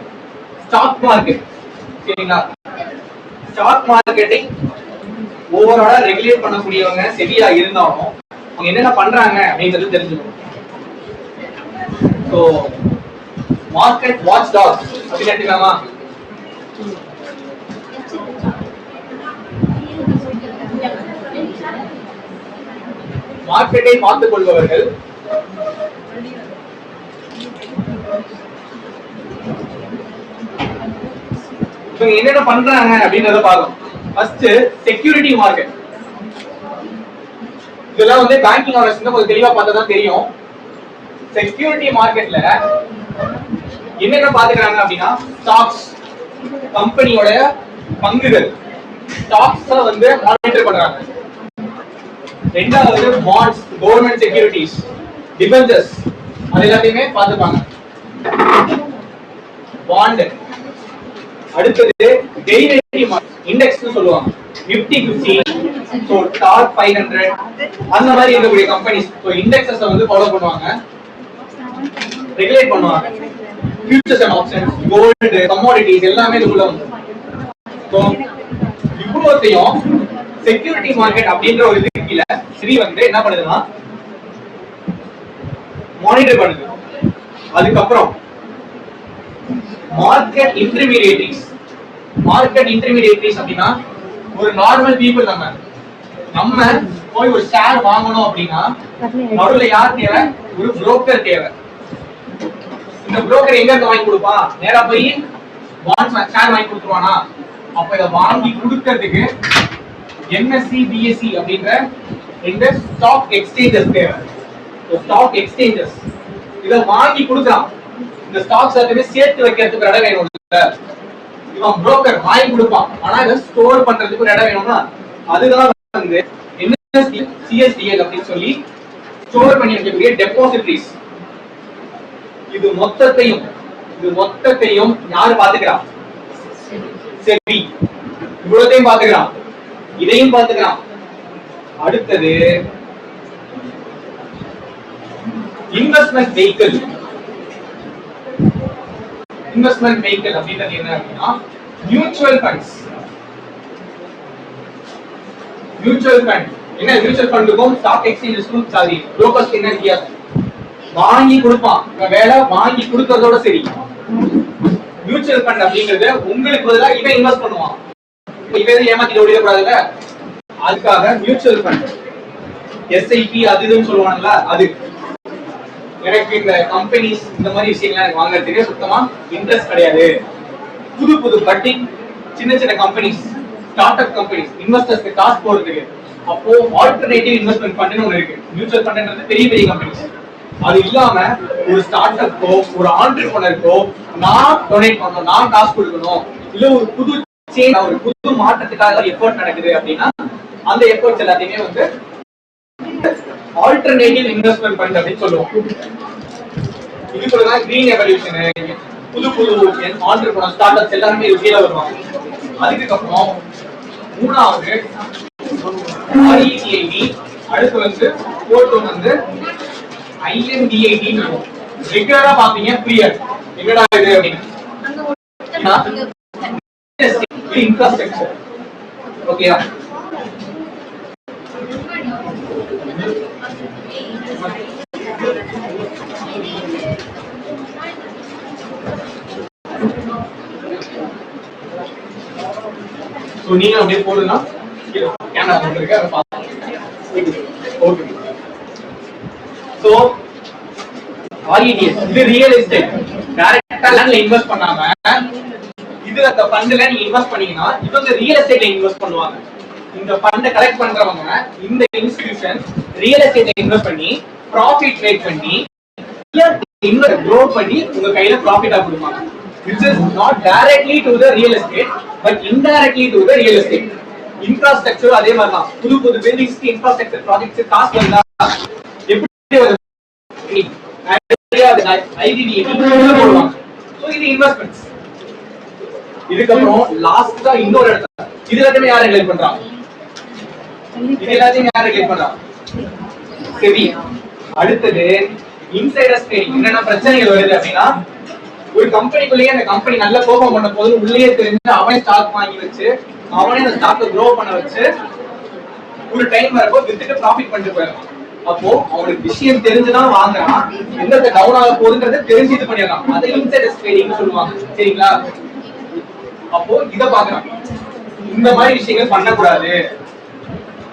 ஸ்டாக் மார்க்கெட், சரிங்களா? ஸ்டாக் மார்க்கெட்டை ஓவராலா ரெகுலேட் பண்ணக்கூடியவங்க செபியா இருந்தாலும் அவங்க என்னென்ன பண்றாங்க அப்படிங்கிறது தெரிஞ்சுக்கணும். ஸோ மார்க்கெட் வாட்ச் டாக் அப்படின்னு எடுத்துக்கலாமா? மார்க்கெட்டை பார்த்துக் கொள்பவர்கள் என்னென்ன பண்றாங்க அப்படின்றத பார்க்கணும். First security market. இதெல்லாம் வந்து பேங்கிங் ஆனர்ஸ் கொஞ்சம் தெளிவா பார்த்தா தான் தெரியும். செக்யூரிட்டி மார்க்கெட்ல என்னென்ன பாத்துக்கிறாங்க அப்படின்னா ஸ்டாக்ஸ், கம்பெனியோட பங்குகள், ஸ்டாக்ஸ் வந்து மானிட்டர் பண்றாங்க. ரெண்டாவது பாண்ட்ஸ், கவர்மெண்ட் செக்யூரிட்டிஸ், டிபெஞ்சர்ஸ், அது எல்லாத்தையுமே பார்த்துப்பாங்க. பாண்ட். அடுத்தது டெரிவேட்டிவ் இண்டெக்ஸ்னு சொல்லுவாங்க. நிஃப்டி 50, சோ டாப் 500 அந்த மாதிரி இருக்கக்கூடிய கம்பெனிஸ் சோ இண்டெக்ஸஸ் வந்து ஃபாலோ பண்ணுவாங்க, ரெகுலேட் பண்ணுவாங்க. Futures and options, gold, commodities எல்லாமே இதுக்குள்ள வந்து. சோ இவ்வளோத்தையும் செக்யூரிட்டி மார்க்கெட் அப்படின்ற ஒரு இதுக்கு கீழ ஸ்ரீ வந்து என்ன பண்ணுதுன்னா மானிட்டர் பண்ணுது. அதுக்கப்புறம் மார்க்கெட் இன்டர்மீடியேட்டரிஸ். மார்க்கெட் இன்டர்மீடியேட்டரிஸ் அப்படின்னா ஒரு நார்மல் பீப்புள் நம்ம போய் ஒரு ஷேர் வாங்கணும் அப்படின்னா நடுவுல யார் தேவை? ஒரு புரோக்கர் தேவை. இந்த புரோக்கர் எங்க இருந்து வாங்கி கொடுப்பான்? நேரா போய் பாண்ட்ஸ் ஷேர் வாங்கி கொடுத்துருவானா? அப்ப இதை வாங்கி கொடுக்கிறதுக்கு என்எஸ்சி பிஎஸ்சி அப்படின்ற இந்த ஸ்டாக் எக்ஸ்சேஞ்சஸ் தேவை. ஸ்டாக் எக்ஸ்சேஞ்சஸ் இதை வாங்கி கொடுக்கலாம். இந்த ஸ்டாக்ஸ் எல்லாத்தையுமே சேர்த்து வைக்கிறதுக்கு இடம் வேணும். இவன் புரோக்கர் வாங்கி கொடுப்பான், ஆனா இதை ஸ்டோர் பண்றதுக்கு ஒரு இடம் வேணும்னா அதுதான் வந்து என்எஸ்சி சிஎஸ்டிஎல் அப்படின்னு சொல்லி ஸ்டோர் பண்ணி வைக்கக்கூடிய டெபாசிட்டரிஸ். இது மொத்தத்தையும் யாரு பாத்துக்கிறான்? செபி. இவ்வளத்தையும் பாத்துக்கிறான், இதையும் பாத்துக்கிறான். அடுத்தது இன்வெஸ்ட்மெண்ட் வெஹிக்கிள். இன்வெஸ்ட்மெண்ட் வெஹிக்கிள் அப்படின்றது என்ன அப்படின்னா மியூச்சுவல் ஃபண்ட்ஸ். மியூச்சுவல் ஃபண்ட் என்ன? மியூச்சுவல் ஃபண்டுக்கும் ஸ்டாக் எக்ஸ்சேஞ்சஸ்க்கும் சாரி புரோக்கர்ஸ்க்கு என்ன வித்தியாசம்? வாங்கி கொடுப்பான், வேலை வாங்கி கொடுக்கறதோட சரி. மியூச்சுவல் ஃபண்ட் அப்படிங்கிறது உங்களுக்கு பதிலா இவன் இன்வெஸ்ட் பண்ணுவான். இவன் ஏமாத்திட்டு ஓடிடக்கூடாதுல்ல, அதுக்காக மியூச்சுவல் ஃபண்ட் எஸ்ஐபி அது இதுன்னு சொல்லுவாங்கல்ல அது. எனக்கு இந்த கம்பெனிஸ் இந்த மாதிரி விஷயங்கள்லாம் எனக்கு வாங்குறதுக்கு சுத்தமா இன்ட்ரெஸ்ட் கிடையாது. புது பட்டிங் சின்ன சின்ன கம்பெனிஸ் ஸ்டார்ட் அப் கம்பெனிஸ் இன்வெஸ்டர்ஸ்க்கு காசு போறதுக்கு. அப்போ ஆல்டர்னேட்டிவ் இன்வெஸ்ட்மெண்ட் ஃபண்ட்னு ஒன்று இருக்கு. மியூச்சுவல் ஃபண்ட்ன்றது பெரிய பெரிய கம்பெனிஸ். அது இல்லாம ஒரு ஸ்டார்ட் அப்போ ஒரு ஆண்டர்பிரனருக்கோ நான் டொனேட் பண்ணணும், நான் காசு கொடுக்கணும், இல்ல ஒரு புது ஒரு புது மாற்றத்துக்காக எஃபோர்ட் நடக்குது அப்படின்னா அந்த எஃபோர்ட்ஸ் எல்லாத்தையுமே வந்து ஆல்டர்னேட்டிவ் இன்வெஸ்ட்மெண்ட் ஃபண்ட் அப்படின்னு சொல்லுவோம். இதுக்குள்ளதான் கிரீன் எவல்யூஷன், புது புது ஆண்டர்பிரனர் ஸ்டார்ட் அப்ஸ் எல்லாருமே கீழே வருவாங்க. அதுக்கப்புறம் மூணாவது RETID, அடுத்து வந்து போர்ட் வந்து INDIT. ரெகுலரா பாப்பீங்க பிரியர் என்னடா இது அப்படின்னு இன்ஃப்ராஸ்ட்ரக்சர். ஓகேயா? நீங்க அப்படியே போடுனா கேமரா போட்டுருக்க அதை பார்த்து. ஓகே. சோ RETS இது ரியல் எஸ்டேட். டைரக்டா லேண்ட்ல இன்வெஸ்ட் பண்ணாம இதுல அந்த ஃபண்ட்ல நீங்க இன்வெஸ்ட் பண்ணீங்கன்னா இது வந்து ரியல் எஸ்டேட்ல இன்வெஸ்ட் பண்ணுவாங்க. இந்த ஃபண்டை கலெக்ட் பண்றவங்க இந்த இன்ஸ்டிடியூஷன் ரியல் எஸ்டேட்ல இன்வெஸ்ட் பண்ணி ப்ராஃபிட் மேக் பண்ணி இன்னும் க்ரோ பண்ணி உங்க கையில ப்ராஃபிட்டா கொடுப்பாங்க. Which is not directly to the real estate but indirectly to the real estate. Infrastructure அதே மாதிரி தான். புது புது பில்டிங்ஸ்க்கு இன்ஃப்ராஸ்ட்ரக்சர் ப்ராஜெக்ட்ஸ் காசு வந்தா எப்படி வருது? போடுவாங்க. சோ இது இன்வெஸ்ட்மெண்ட்ஸ். இதுக்கப்புறம் லாஸ்டா இன்னொரு இடத்துல இது எல்லாத்தையுமே யார் ரெகுலேட் பண்றாங்க? இது எல்லாத்தையும் யார் ரெகுலேட் பண்றாங்க? செபி. அடுத்தது இன்சைடர்ஸ் ட்ரேடிங். என்னென்ன பிரச்சனைகள் வருது அப்படின்னா ஒரு கம்பெனிக்குள்ளேயே அந்த கம்பெனி நல்ல பெர்ஃபார்ம் பண்ண போது உள்ளே தெரிஞ்சு அவனே ஸ்டாக் வாங்கி வச்சு அவனே அந்த ஸ்டாக்கை க்ரோ பண்ண வச்சு ஒரு டைம் வரப்போ வித்துட்டு ப்ராஃபிட் பண்ணிட்டு போயிடலாம். அப்போ அவனுக்கு விஷயம் தெரிஞ்சுதான் வாங்குறான், எந்த டவுன் ஆக போகுதுன்றத தெரிஞ்சு இது பண்ணிடலாம். அதை இன்சைடர்ஸ் ட்ரேடிங் சொல்லுவாங்க. சரிங்களா? அப்போ இத பாக்குறான். இந்த மாதிரி விஷயங்கள் பண்ணக்கூடாது.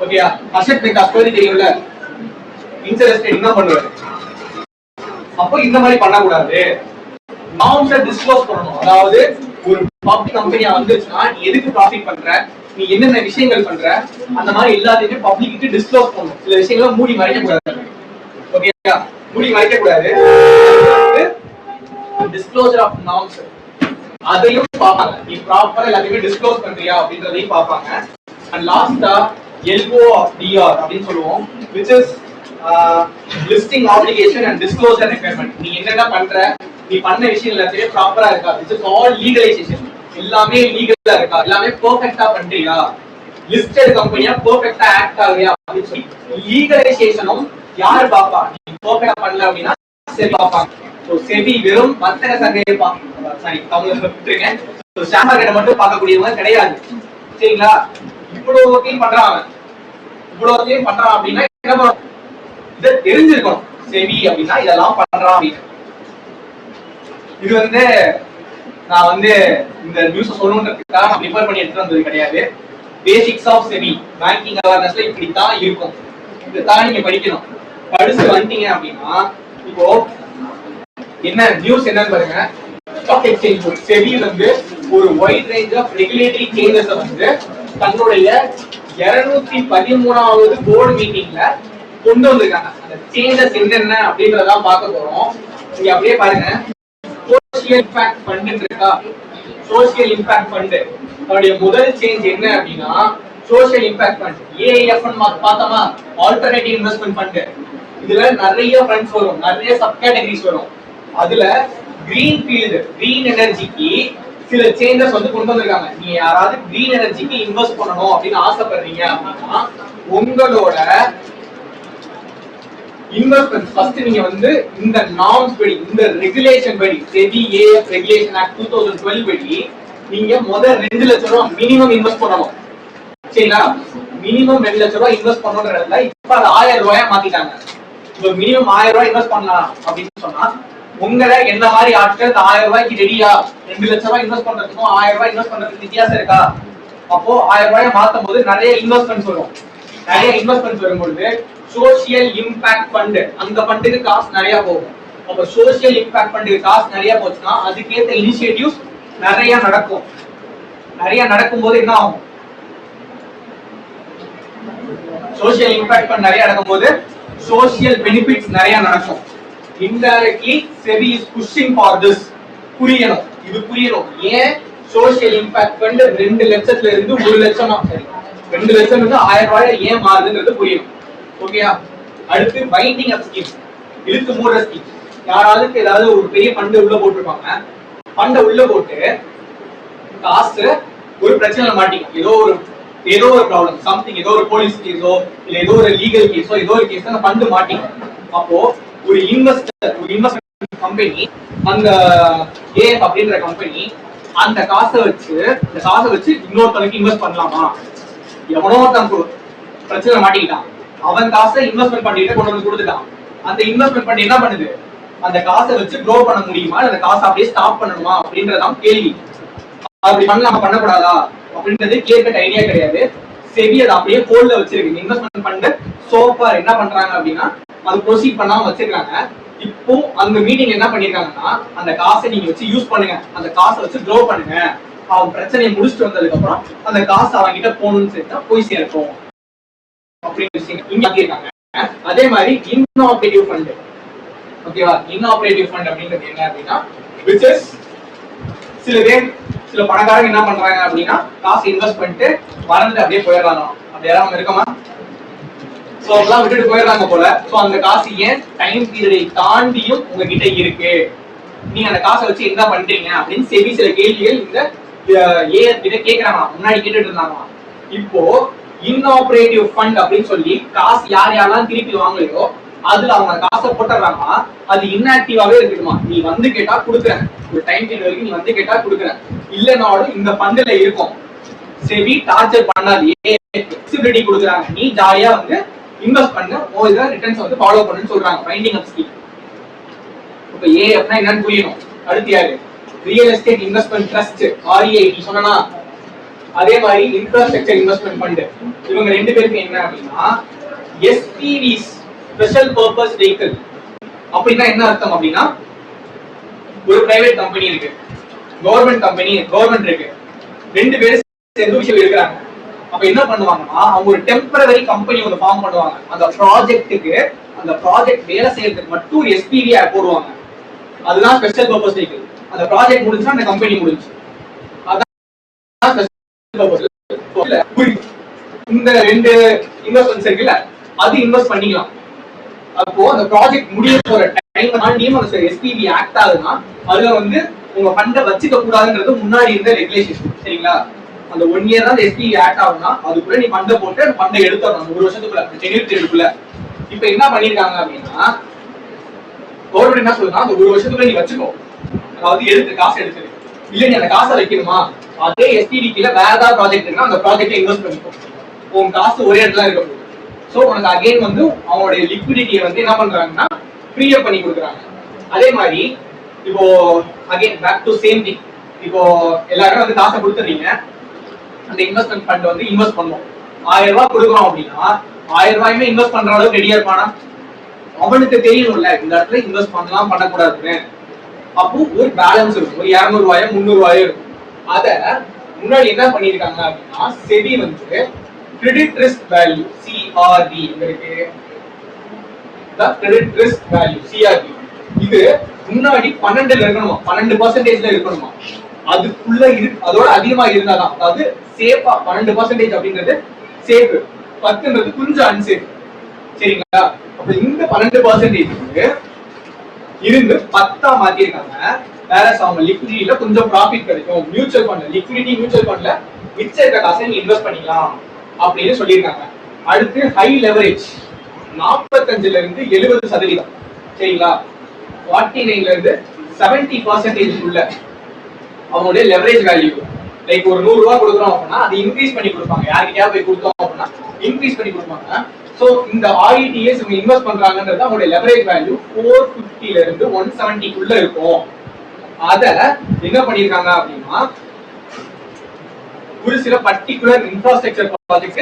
ஓகேயா? அசெட் மேக் ஸ்டோரி தெரியும்ல, இன்சைடர்ஸ் ட்ரேடிங் தான் பண்ணுவாரு. அப்போ இந்த மாதிரி பண்ணக்கூடாது. நார்ம்ஸை டிஸ்க்ளோஸ் பண்ணணும். அதாவது ஒரு பப்ளிக் கம்பெனியா வந்துச்சுன்னா நீ எதுக்கு ப்ராஃபிட் பண்ற, நீ என்னென்ன விஷயங்கள் பண்ற, அந்த மாதிரி எல்லாத்தையுமே பப்ளிக்கு டிஸ்க்ளோஸ் பண்ணணும். சில விஷயங்களை மூடி மறைக்க கூடாது. ஓகேயா? மூடி மறைக்க கூடாது. டிஸ்க்ளோசர் ஆஃப் நார்ம்ஸ் அதையும் பார்ப்பாங்க. நீ ப்ராப்பரா எல்லாத்தையுமே டிஸ்க்ளோஸ் பண்றியா அப்படின்றதையும் பார்ப்பாங்க. அண்ட் லாஸ்டா LODR அப்படின்னு சொல்லுவோம். which is listing obligation and disclosure requirement. நீ என்னென்ன பண்ற, நீ பண்ண விஷயம் எல்லாத்தையுமே ப்ராப்பரா இருக்கா, which is all legalization. எல்லாமே லீகலா இருக்கா, எல்லாமே பெர்ஃபெக்ட்டா பண்றியா, லிஸ்டட் கம்பெனியா பெர்ஃபெக்ட்டா ஆக்ட் ஆகுறியா அப்படின்னு சொல்லி லீகலைசேஷனும் யாரு பாப்பா? நீ பெர்ஃபெக்ட்டா பண்ணல அப்படின்னா செபி பாப்பாங்க. சோ செபி வெறும் வர்த்தக சந்தையை தமிழ்ல விட்டுருங்க. சோ ஷேர் மார்க்கெட்டை மட்டும் பார்க்கக்கூடியவங்க கிடையாது. சரிங்களா? இவ்வளவு பண்றாங்க, இவ்வளவு பண்றான் அப்படின்னா என்ன பண்ணணும்? இதை தெரிஞ்சிருக்கணும். செபி அப்படின்னா இதெல்லாம் பண்றான் அப்படின்னு. இது வந்து நான் வந்து இந்த நியூஸ் சொல்லணுன்றதுக்காக நான் ப்ரிப்பேர் பண்ணி எடுத்துட்டு வந்தது கிடையாது. பேசிக்ஸ் ஆஃப் செபி பேங்கிங் அவேர்னஸ்ல இப்படித்தான் இருக்கும். இதுதான் நீங்க படிக்கணும். படிச்சு வந்துட்டீங்க அப்படின்னா இப்போ என்ன நியூஸ் என்னன்னு பாருங்க. ஸ்டாக் எக்ஸ்சேஞ்ச் போர்ட் செபி வந்து ஒரு wide range of regulatory changes வந்து தன்னுடைய 213வது போர்டு மீட்டிங்ல கொண்டு வந்திருக்காங்க. அந்த சேஞ்சஸ் என்னென்ன அப்படின்றத பார்க்க போறோம். நீங்க அப்படியே பாருங்க. சோசியல் இம்பாக்ட் ஃபண்ட் இருக்கா? சோசியல் இம்பாக்ட் ஃபண்ட் அதோட முதல் சேஞ்ச் என்ன அப்படின்னா சோசியல் இம்பாக்ட் ஃபண்ட் AIF பார்த்தோமா, ஆல்டர்னேட்டிவ் இன்வெஸ்ட்மெண்ட் ஃபண்ட். இதுல நிறைய ஃபண்ட்ஸ் வரும், நிறைய சப் கேட்டகரிஸ் வரும். அதுல கிரீன் ஃபீல்ட், கிரீன் எனர்ஜிக்கு சில சேஞ்சஸ் வந்து கொண்டு வந்திருக்காங்க. நீங்க யாராவது கிரீன் எனர்ஜிக்கு இன்வெஸ்ட் பண்ணணும் அப்படின்னு ஆசைப்படுறீங்க அப்படின்னா உங்களோட இன்வெஸ்ட்மென்ட் ஃபர்ஸ்ட் நீங்க வந்து இந்த நார்ம்ஸ் படி, இந்த ரெகுலேஷன் படி, SEBI AF ரெகுலேஷன் ஆக்ட் 2012 படி நீங்க முதல் 2 லட்சம் ரூபாய் மினிமம் இன்வெஸ்ட் பண்ணணும். சரிங்களா? மினிமம் 2 லட்சம் ரூபாய் இன்வெஸ்ட் பண்ணணும்ன்றதுல இப்ப 1000 ரூபாயா மாத்திட்டாங்க. இப்போ மினிமம் 1000 ரூபாய் இன்வெஸ்ட் பண்ணலாம் அப்படின்னு சொன்னா உங்களை என்ன மாதிரி ஆட்கள் 1000 ரூபாய்க்கு ரெடியா? 2 லட்சம் ரூபாய் இன்வெஸ்ட் பண்றதுக்கும் 1000 ரூபாய் இன்வெஸ்ட் பண்றதுக்கு வித்தியாசம் இருக்கா? அப்போ 1000 ரூபாய் மாத்தும் போது நிறைய இன்வெஸ்ட்மெண்ட்ஸ் வரும். நிறைய இன்வெஸ்ட்மெண்ட்ஸ் வரும்போது சோசியல் இம்பாக்ட் ஃபண்ட், அந்த ஃபண்டுக்கு காசு நிறைய போகும். அப்ப சோசியல் இம்பாக்ட் ஃபண்டுக்கு காசு நிறைய போச்சுன்னா அதுக்கேற்ற இனிஷியேட்டிவ்ஸ் நிறைய நடக்கும். நிறைய நடக்கும்போது என்ன ஆகும்? சோசியல் இம்பாக்ட் ஃபண்ட் நிறைய நடக்கும்போது சோசியல் பெனிஃபிட்ஸ் நிறைய நடக்கும். Indirectly SEBI is pushing for this. புரியணும், இது புரியணும். ஏன் சோசியல் இம்பாக்ட் ஃபண்ட் 2 லட்சத்துல இருந்து 1 லட்சமா, சரி 2 லட்சம் இருந்து 1000 ரூபாய் ஏன் மாறுதுன்றது புரியணும். ஓகேயா? அடுத்து பைண்டிங் அப் ஸ்கீம், இழுத்து மூடுற ஸ்கீம். யாராவது ஏதாவது ஒரு பெரிய ஃபண்ட் உள்ள போட்டுருப்பாங்க, ஃபண்ட உள்ள போட்டு காசு ஒரு பிரச்சனை மாட்டிக்கும், ஏதோ ஒரு ப்ராப்ளம், சம்திங், ஏதோ ஒரு போலீஸ் கேஸோ இல்ல ஏதோ ஒரு லீகல் கேஸோ ஏதோ ஒரு கேஸ் அந்த ஃபண்ட் மாட்டிக்கும். அப்போ ஒரு இன்வெஸ்ட்மெண்ட் கம்பெனி, அந்த ஏஎஃப் அப்படின்ற கம்பெனி அந்த காசை வச்சு இன்னொருத்தனுக்கு இன்வெஸ்ட் பண்ணலாமா? எவனோ ஒருத்தன் பிரச்சனை மாட்டிக்கிட்டான், அவன் காசை இன்வெஸ்ட்மெண்ட் பண்ணிட்டு கொண்டு வந்து கொடுத்துட்டான். அந்த இன்வெஸ்ட்மெண்ட் பண்ணி என்ன பண்ணுது? அந்த காசை வச்சு க்ரோ பண்ண முடியுமா, அந்த காசை அப்படியே ஸ்டாப் பண்ணணுமா அப்படின்றதான் கேள்வி. அப்படி பண்ணலாமா பண்ணக்கூடாதா அப்படின்றது கிளியர் கட் ஐடியா கிடையாது. செபி அதை அப்படியே ஹோல்ட்ல வச்சிருக்கு. இன்வெஸ்ட்மெண்ட் ஃபண்ட் சோஃபார் என்ன பண்றாங்க அப்படின்னா அது ப்ரொசீட் பண்ணாம வச்சிருக்காங்க. இப்போ அந்த மீட்டிங் என்ன பண்ணிருக்காங்கன்னா, அந்த காசை நீங்க வச்சு யூஸ் பண்ணுங்க, அந்த காசை வச்சு க்ரோ பண்ணுங்க, அவன் பிரச்சனையை முடிச்சுட்டு வந்ததுக்கு அப்புறம் அந்த காசு அவங்க கிட்ட போகணும்னு சேர்த்தா போய் சேர்க்கும் அப்படின்னு இங்க. அதே மாதிரி இன்ஆபரேட்டிவ் ஃபண்ட், ஓகேவா? இன்ஆபரேட்டிவ் ஃபண்ட் அப்படின்றது என்ன அப்படின்னா, which is சில பணக்காரங்க என்ன பண்றாங்க அப்படின்னா காசு இன்வெஸ்ட் பண்ணிட்டு மறந்துட்டு அப்படியே போயிடறாங்க. அப்படி யாராவது இருக்கமா? சோ அதெல்லாம் விட்டுட்டு போயிடுறாங்க போல. சோ அந்த காசு ஏன் டைம் பீரியடை தாண்டியும் உங்ககிட்ட இருக்கு, நீங்க அந்த காசை வச்சு என்ன பண்றீங்க அப்படின்னு செபி சில கேள்விகள் இந்த ஏஎஃப் கிட்ட கேக்குறாங்க. முன்னாடி கேட்டுட்டு இருந்தாங்க. இப்போ இன்ஆபரேட்டிவ் ஃபண்ட் அப்படின்னு சொல்லி காசு யாரெல்லாம் திருப்பி வாங்கலையோ அதுல அவங்க காசை போட்டுறாங்க. அது இன்ஆக்டிவாவே இருக்குமா? நீ வந்து கேட்டா கொடுக்குறேன், ஒரு டைம் பீரியட் வரைக்கும் நீ வந்து கேட்டா கொடுக்குறேன், இல்லனாலும் இந்த ஃபண்ட்ல இருக்கும். செபி டார்ச்சர் பண்ணாது, ஃபிளெக்சிபிலிட்டி கொடுக்குறாங்க. நீ ஜாலியா வந்து இன்வெஸ்ட் பண்ண, ஓ ரிட்டர்ன்ஸ் வந்து ஃபாலோ பண்ணுன்னு சொல்றாங்க. பைண்டிங் அப் ஸ்கீம். இப்ப ஏஎஃப்னா என்னன்னு புரியணும். அடுத்து யாரு? Real estate investment trust, REIT சொன்னா. அதே மாதிரி இன்ஃப்ராஸ்ட்ரக்சர் இன்வெஸ்ட்மெண்ட் ஃபண்ட். இவங்க 2 பேருக்கு என்ன அப்படின்னா SPVs, ஸ்பெஷல் பர்பஸ் வெஹிக்கிள். அப்படின்னா என்ன அர்த்தம் அப்படின்னா, ஒரு பிரைவேட் கம்பெனி இருக்கு, கவர்மெண்ட் இருக்கு, 2 பேரும் சேர்ந்து விஷயம் இருக்கிறாங்க. அப்ப என்ன பண்ணுவாங்கன்னா அவங்க ஒரு டெம்பரரி கம்பெனி ஒன்று ஃபார்ம் பண்ணுவாங்க. அந்த ப்ராஜெக்ட் வேலை செய்யறதுக்கு மட்டும் ஒரு SPV போடுவாங்க. அதுதான் ஸ்பெஷல் பர்பஸ் வெஹிக்கிள். அந்த ப்ராஜெக்ட் முடிஞ்சா அந்த கம்பெனி முடிஞ்சு. அதான் ஸ்பெஷல் பர்பஸ். இந்த 2 இன்வெஸ்ட்மெண்ட்ஸ் இருக்குல்ல, அது இன்வெஸ்ட் பண்ணிக்கலாம். அப்போ அந்த ப்ராஜெக்ட் முடிய போற டைம் தாண்டியும் அந்த SPV ஆக்ட் ஆகுதுன்னா அதுல வந்து உங்க ஃபண்டை வச்சுக்க கூடாதுன்றது முன்னாடி இருந்த ரெகுலேஷன். சரிங்களா? அந்த 1 இயர் தான் SPV ஆக்ட் ஆகும்னா அதுக்குள்ள நீ ஃபண்டை போட்டு அந்த ஃபண்டை எடுத்துடணும் 1 வருஷத்துக்குள்ள, டென்யூர் பீரியடுக்குள்ள. இப்போ என்ன பண்ணிருக்காங்க அப்படின்னா, கவர்மெண்ட் என்ன சொல்லுன்னா அந்த 1 வருஷத்துக்குள்ள நீ வச்சுக்கோ, அதாவது காசு எடுத்துரு. இல்ல நீ அந்த காசை வைக்கணுமா, அதே SPV கீழ வேற ஏதாவது ப்ராஜெக்ட் இருக்குன்னா அந்த ப்ராஜெக்டை இன்வெஸ்ட் பண்ணிக்கோ. உன் காசு ஒரே இடத்துல இருக்க போகுது. சோ உனக்கு அகைன் வந்து அவங்களுடைய லிக்விடிட்டியை வந்து என்ன பண்றாங்கன்னா ஃப்ரீ அப் பண்ணி கொடுக்குறாங்க. அதே மாதிரி இப்போ again back to same thing. இப்போ எல்லாரும் வந்து காசை கொடுத்துறீங்க, அந்த இன்வெஸ்ட்மெண்ட் ஃபண்ட் வந்து இன்வெஸ்ட் பண்ணுவோம். 1000 ரூபாய் கொடுக்குறோம் அப்படின்னா 1000 ரூபாயுமே இன்வெஸ்ட் பண்ற அளவுக்கு ரெடியா இருப்பானா? அவனுக்கு தெரியணும்ல இந்த இடத்துல இன்வெஸ்ட் பண்ணலாம் பண்ணக்கூடாதுன்னு. அப்போ ஒரு பேலன்ஸ் இருக்கும், ஒரு 200 ரூபாயோ 300 ரூபாயோ இருக்கும். அத முன்னாடி என்ன பண்ணிருக்காங்க அப்படின்னா செபி வந்து கிரெடிட் ரிஸ்க் வேல்யூ CRV இருக்கு, கிரெடிட் ரிஸ்க் வேல்யூ CRV, இது முன்னாடி 12ல இருக்கணுமா, 12% இருக்கணுமா. அதுக்குள்ள அதோட அதிகமா இருந்தாதான், அதாவது சேஃபா 12% அப்படின்றது சேஃப், 10ன்றது கொஞ்சம் அன்சேஃப். சரிங்களா? அப்ப இந்த 12% இருந்து 10 மாத்திருக்காங்க. வேற அவங்க லிக்விடிட்டில கொஞ்சம் ப்ராஃபிட் கிடைக்கும். மியூச்சுவல் ஃபண்ட்ல மிச்ச இருக்க காசை நீங்க இன்வெஸ்ட் பண்ணிக்கலாம் அப்படின்னு சொல்லியிருக்காங்க. அடுத்து ஹை லெவரேஜ் 45ல இருந்து 70%. சரிங்களா? 49ல இருந்து 70% உள்ள அவங்களுடைய லெவரேஜ் வேல்யூ. லைக் ஒரு 100 ரூபாய் கொடுக்குறோம் அப்படின்னா அது இன்க்ரீஸ் பண்ணி கொடுப்பாங்க. யாருக்கிட்டயா போய் கொடுத்தோம் அப்படின்னா இன்க்ரீஸ் பண்ணி கொடுப்பாங்க. சோ இந்த REITs இவங்க இன்வெஸ்ட் பண்றாங்கன்றது அவங்களுடைய லெவரேஜ் வேல்யூ 450ல இருந்து 170 இருக்கும். அத என்ன பண்ணிருக்காங்க அப்படின்னா ஒரு சில பர்టిక్యులர் இன்ஃப்ராஸ்ட்ரக்சர் ப்ராஜெக்ட்.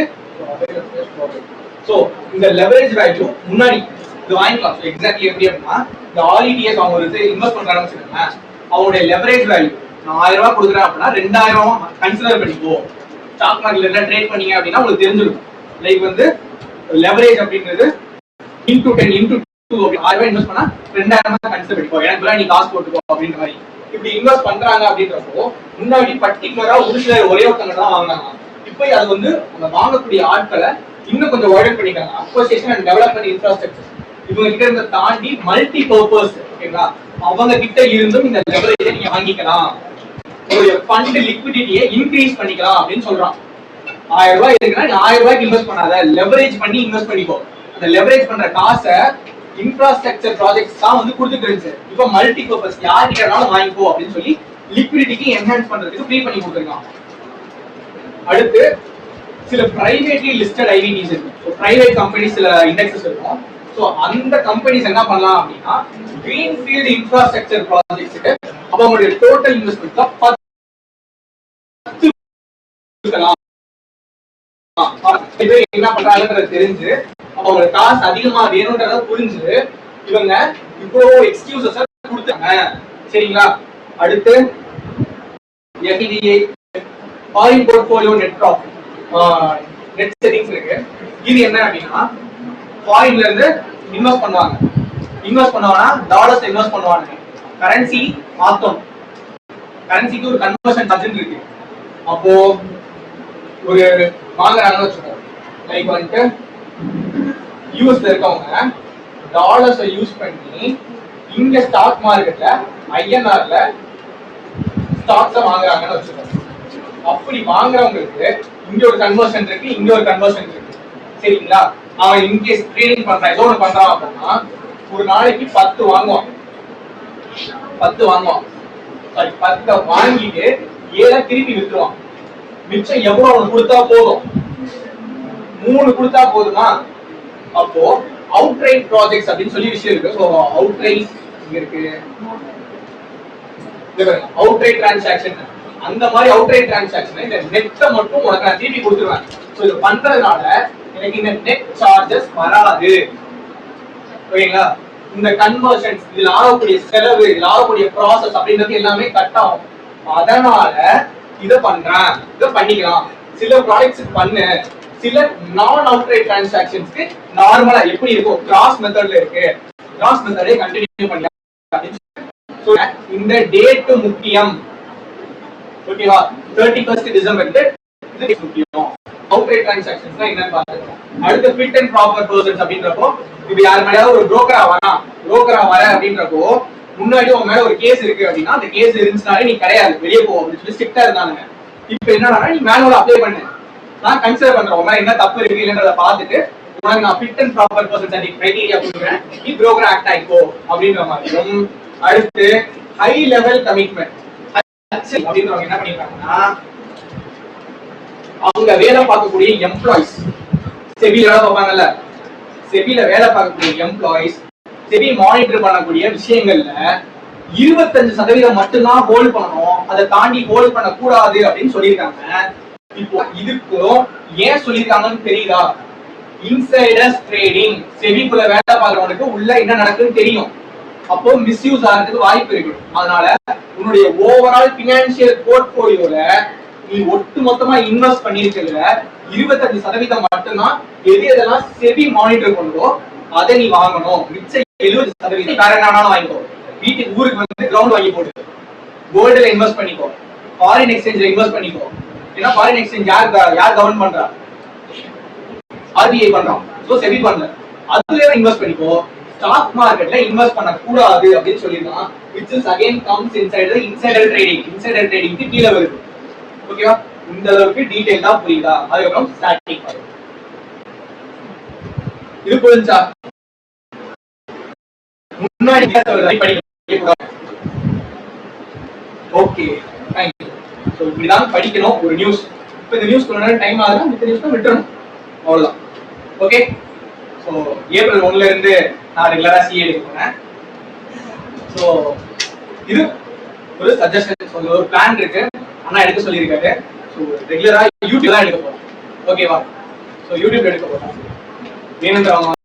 சோ இந்த லெவரேஜ் வேல்யூ முன்னாடி இது வாங்கிக்கலாம். எக்ஸாக்ட்லி எப்படி அப்படின்னா இந்த REITs அவங்க வந்து இன்வெஸ்ட் பண்றாங்கன்னு சொல்லுங்க, அவங்களுடைய லெவரேஜ் வேல்யூ நான் 1000 ரூபாய் கொடுக்குறேன் அப்படின்னா 2000 கன்சிடர் பண்ணிக்கோ. ஸ்டாக் மார்க்கெட்ல ட்ரேட் பண்ணீங்க அப்படின்னா உங்களுக்கு தெரிஞ்சிருக்கும். லைக் வந்து லெவரேஜ் அப்படின்றது இன்டூ 10 இன்டூ 2 அப்படி 1000 ரூபாய் இன்வெஸ்ட் பண்ணா 2000 கன்சிடர் பண்ணிக்கோ, எனக்கு நீ காசு போட்டுக்கோ அப்படின்ற மாதிரி இப்படி இன்வெஸ்ட் பண்றாங்க அப்படின்றப்போ முன்னாடி பர்டிகுலரா ஒரு சிலர் ஒரே ஒருத்தங்க தான் வாங்கினாங்க. இப்போ அது வந்து அந்த வாங்கக்கூடிய ஆட்களை இன்னும் கொஞ்சம் வைடன் பண்ணிக்கிறாங்க. அசோசியேஷன் அண்ட் டெவலப்மெண்ட் இன்ஃப்ராஸ்ட்ரக்சர் இவங்க கிட்ட இருந்து தாண்டி மல்டி பர்பஸ், ஓகேங்களா, அவங்க கிட்ட இருந்தும் இந்த லெவரேஜை நீங்க வாங்கிக்கலாம், ஒரு ஃபண்ட் லிக்விடிட்டியை இன்க்ரீஸ் பண்ணிக்கலாம் அப்படின்னு சொல்றான். 1000 ரூபாய் இருக்குன்னா நீ 1000 ரூபாய்க்கு இன்வெஸ்ட் பண்ணாத, லெவரேஜ் பண்ணி இன்வெஸ்ட் பண்ணிக்கோ. அந்த லெவரேஜ் பண்ற காசை இன்ஃப்ராஸ்ட்ரக்சர் ப்ராஜெக்ட்ஸ் தான் வந்து கொடுத்துட்டு இருந்துச்சு. இப்போ மல்டி பர்பஸ் யார்கிட்டனாலும் வாங்கிக்கோ அப்படின்னு சொல்லி லிக்விடிட்டிக்கு என்ஹான்ஸ் பண்றதுக்கு ஃப்ரீ பண்ணி கொடுத்துருக்கான். அடுத்து சில பிரைவேட்லி லிஸ்டட் ஐவிடிஸ் இருக்கு. ஸோ பிரைவேட் கம்பெனிஸ் சில இண்டெக்ஸஸ் இருக்கும். ஸோ அந்த கம்பெனிஸ் என்ன பண்ணலாம் அப்படின்னா கிரீன்ஃபீல்ட் இன்ஃப்ராஸ்ட்ரக்சர் ப்ராஜெக்ட்ஸுக்கு அவங்களுடைய டோட்டல் இன்வெஸ்ட்மெண்ட்ல 10 என்ன பண்றாங்கன்றது தெரிஞ்சு அவங்களுக்கு காசு அதிகமா வேணும்ன்றத புரிஞ்சு இவங்க இவ்வளோ எக்ஸ்கியூசஸ் கொடுத்தாங்க. சரிங்களா? அடுத்து foreign portfolio net profit net settings இருக்கு. இது என்ன அப்படின்னா ஃபாரின்ல இருந்து இன்வெஸ்ட் பண்ணுவாங்க. இன்வெஸ்ட் பண்ணுவாங்கன்னா டாலர்ஸ் இன்வெஸ்ட் பண்ணுவாங்க. கரன்சி மாத்தணும், கரன்சிக்கு ஒரு கன்வர்ஷன் சார்ஜ் இருக்கு. அப்போ ஒரு வாங்குறாங்கன்னு வச்சுக்கோங்க, லைக் வந்துட்டு யூஎஸ்ல இருக்கவங்க டாலர்ஸை யூஸ் பண்ணி இங்க ஸ்டாக் மார்க்கெட்ல ஐஎன்ஆர்ல ஸ்டாக்ஸை வாங்குறாங்கன்னு வச்சுக்கோங்க. அப்படி வாங்குறவங்களுக்கு இங்க ஒரு கன்வர்ஷன் இருக்கு, இங்க ஒரு கன்வர்ஷன் இருக்கு. சரிங்களா? அவன் இன்கேஸ் ட்ரேடிங் பண்றான், ஏதோ ஒன்று பண்றான் அப்படின்னா ஒரு நாளைக்கு 10 வாங்குவான். 10 வாங்கிட்டு 7 திருப்பி வித்துருவான். மிச்சம் எவ்வளவு அவனுக்கு கொடுத்தா போதும்? 3 கொடுத்தா போதுமா? அப்போ அவுட்ரைட் ப்ராஜெக்ட்ஸ் அப்படின்னு சொல்லி விஷயம் இருக்கு. ஸோ அவுட்ரைட் இங்க இருக்கு, அவுட்ரைட் டிரான்சாக்ஷன். அந்த மாதிரி அவுட்ரைட் டிரான்சாக்ஷன் இந்த நெட்டை மட்டும் உனக்கு நான் திருப்பி கொடுத்துருவேன். ஸோ இது பண்றதுனால எனக்கு இந்த நெட் சார்ஜஸ் வராது. ஓகேங்களா? இந்த கன்வர்ஷன்ஸ், இதுல ஆகக்கூடிய செலவு, இதுல ஆகக்கூடிய ப்ராசஸ் அப்படின்றது எல்லாமே கட் ஆகும். அதனால இதை பண்றேன், இதை பண்ணிக்கலாம். சில ப்ராடக்ட்ஸ் பண்ணு, சில நான் அவுட்ரைட் டிரான்சாக்ஷன்ஸ்க்கு நார்மலா எப்படி இருக்கும் கிராஸ் மெத்தட்ல இருக்கு, கிராஸ் மெத்தடே கண்டினியூ பண்ணலாம். சோ இந்த டேட் முக்கியம். ஓகேவா? 31st டிசம்பருக்கு இது முக்கியம். அவுட்ரைட் டிரான்சாக்ஷன்ஸ்னா என்னன்னு பாத்துக்கலாம். அடுத்து ஃபிட் அண்ட் ப்ராப்பர் பர்சன்ஸ் அப்படின்றப்போ இது யார் மேலயாவது ஒரு புரோக்கரா வர அப்படின்றப்போ முன்னாடி உன் மேல ஒரு கேஸ் இருக்கு அப்படின்னா அந்த கேஸ் இருந்துச்சுனாலே நீ கிடையாது, வெளியே போ அப்படின்னு சொல்லி ஸ்ட்ரிக்டா இருந்தானுங்க. இப்ப என்னன்னா நீ மேனுவல் அப்ளை பண்ணு, நான் கன்சிடர் பண்றேன் உங்க என்ன தப்பு இருக்கு இல்லைன்றத பார்த்துட்டு உனக்கு நான் fit and proper person criteria கொடுக்குறேன், நீ புரோக்கர் ஆக்ட் ஆயிக்கோ அப்படின்ற மாதிரியும். அடுத்து ஹை லெவல் கமிட்மெண்ட் அப்படின்றவங்க என்ன பண்ணிருக்காங்கன்னா அவங்க வேலை பார்க்கக்கூடிய எம்ப்ளாயிஸ், செபில வேலை பார்ப்பாங்கல்ல, செபில வேலை பார்க்கக்கூடிய எம்ப்ளாயிஸ் செபி மானிட்டர் பண்ணக்கூடிய விஷயங்கள்ல 25% மட்டும்தான் ஹோல்ட் பண்ணணும், அதை தாண்டி ஹோல்ட் பண்ண கூடாது அப்படின்னு சொல்லியிருக்காங்க. இப்போ இதுக்கும் ஏன் சொல்லியிருக்காங்கன்னு தெரியுதா? இன்சைடர்ஸ் ட்ரேடிங், செபிக்குள்ள வேலை பார்க்கறவனுக்கு உள்ள என்ன நடக்குன்னு தெரியும். அப்போ மிஸ்யூஸ் ஆகிறதுக்கு வாய்ப்பு இருக்கு. அதனால உன்னுடைய ஓவரால் பினான்சியல் போர்ட்போலியோல நீ ஒட்டு மொத்தமா இன்வெஸ்ட் பண்ணிருக்கிறதுல 25% மட்டும்தான் எது எதெல்லாம் செபி மானிட்டர் பண்ணுதோ அதை நீ வாங்கணும். மிச்ச 70% வேற என்னன்னாலும் வாங்கிக்கோ. வீட்டுக்கு ஊருக்கு வந்து கிரவுண்ட் வாங்கி போடு, கோல்டுல இன்வெஸ்ட் பண்ணிக்கோ, ஃபாரின் எக்ஸ்சேஞ்ச்ல இன்வெஸ்ட் பண்ணிக்கோ. ஏன்னா ஃபாரின் எக்ஸ்சேஞ்ச் யார் கவர்ன் பண்றா? ஆர்பிஐ பண்றோம். சோ செபி பண்ணல, அதுல இன்வெஸ்ட் பண்ணிக்கோ. ஸ்டாக் மார்க்கெட்ல இன்வெஸ்ட் பண்ண கூடாது அப்படின்னு சொல்லிருக்கான். which is again comes inside the insider trading. insider trading க்கு கீழ வருது. ஓகேவா? இந்த அளவுக்கு டீடைலா புரியுதா? அதுக்கப்புறம் ஸ்டார்டிங் பாருங்க. இது புரிஞ்சா? முன்னாடி படிக்க. Okay, thank you. சோ இப்படிதான் படிக்கணும் ஒரு நியூஸ். இப்போ இந்த நியூஸ் கொஞ்ச நேரம் டைம் ஆகுதுன்னா இந்த நியூஸ் விட்டுறணும், அவ்வளவுதான். ஓகே, சோ ஏப்ரல் 1ல இருந்து நான் ரெகுலரா சிஏ எடுக்க போறேன். சோ இது ஒரு சஜஷன், ஒரு பிளான் இருக்கு, அண்ணா எடுக்க சொல்லியிருக்காரு. ஸோ ரெகுலரா யூடியூப் தான் எடுக்க போறோம். ஓகேவா? ஸோ யூடியூப் எடுக்க போறோம். வேணுன்றவங்க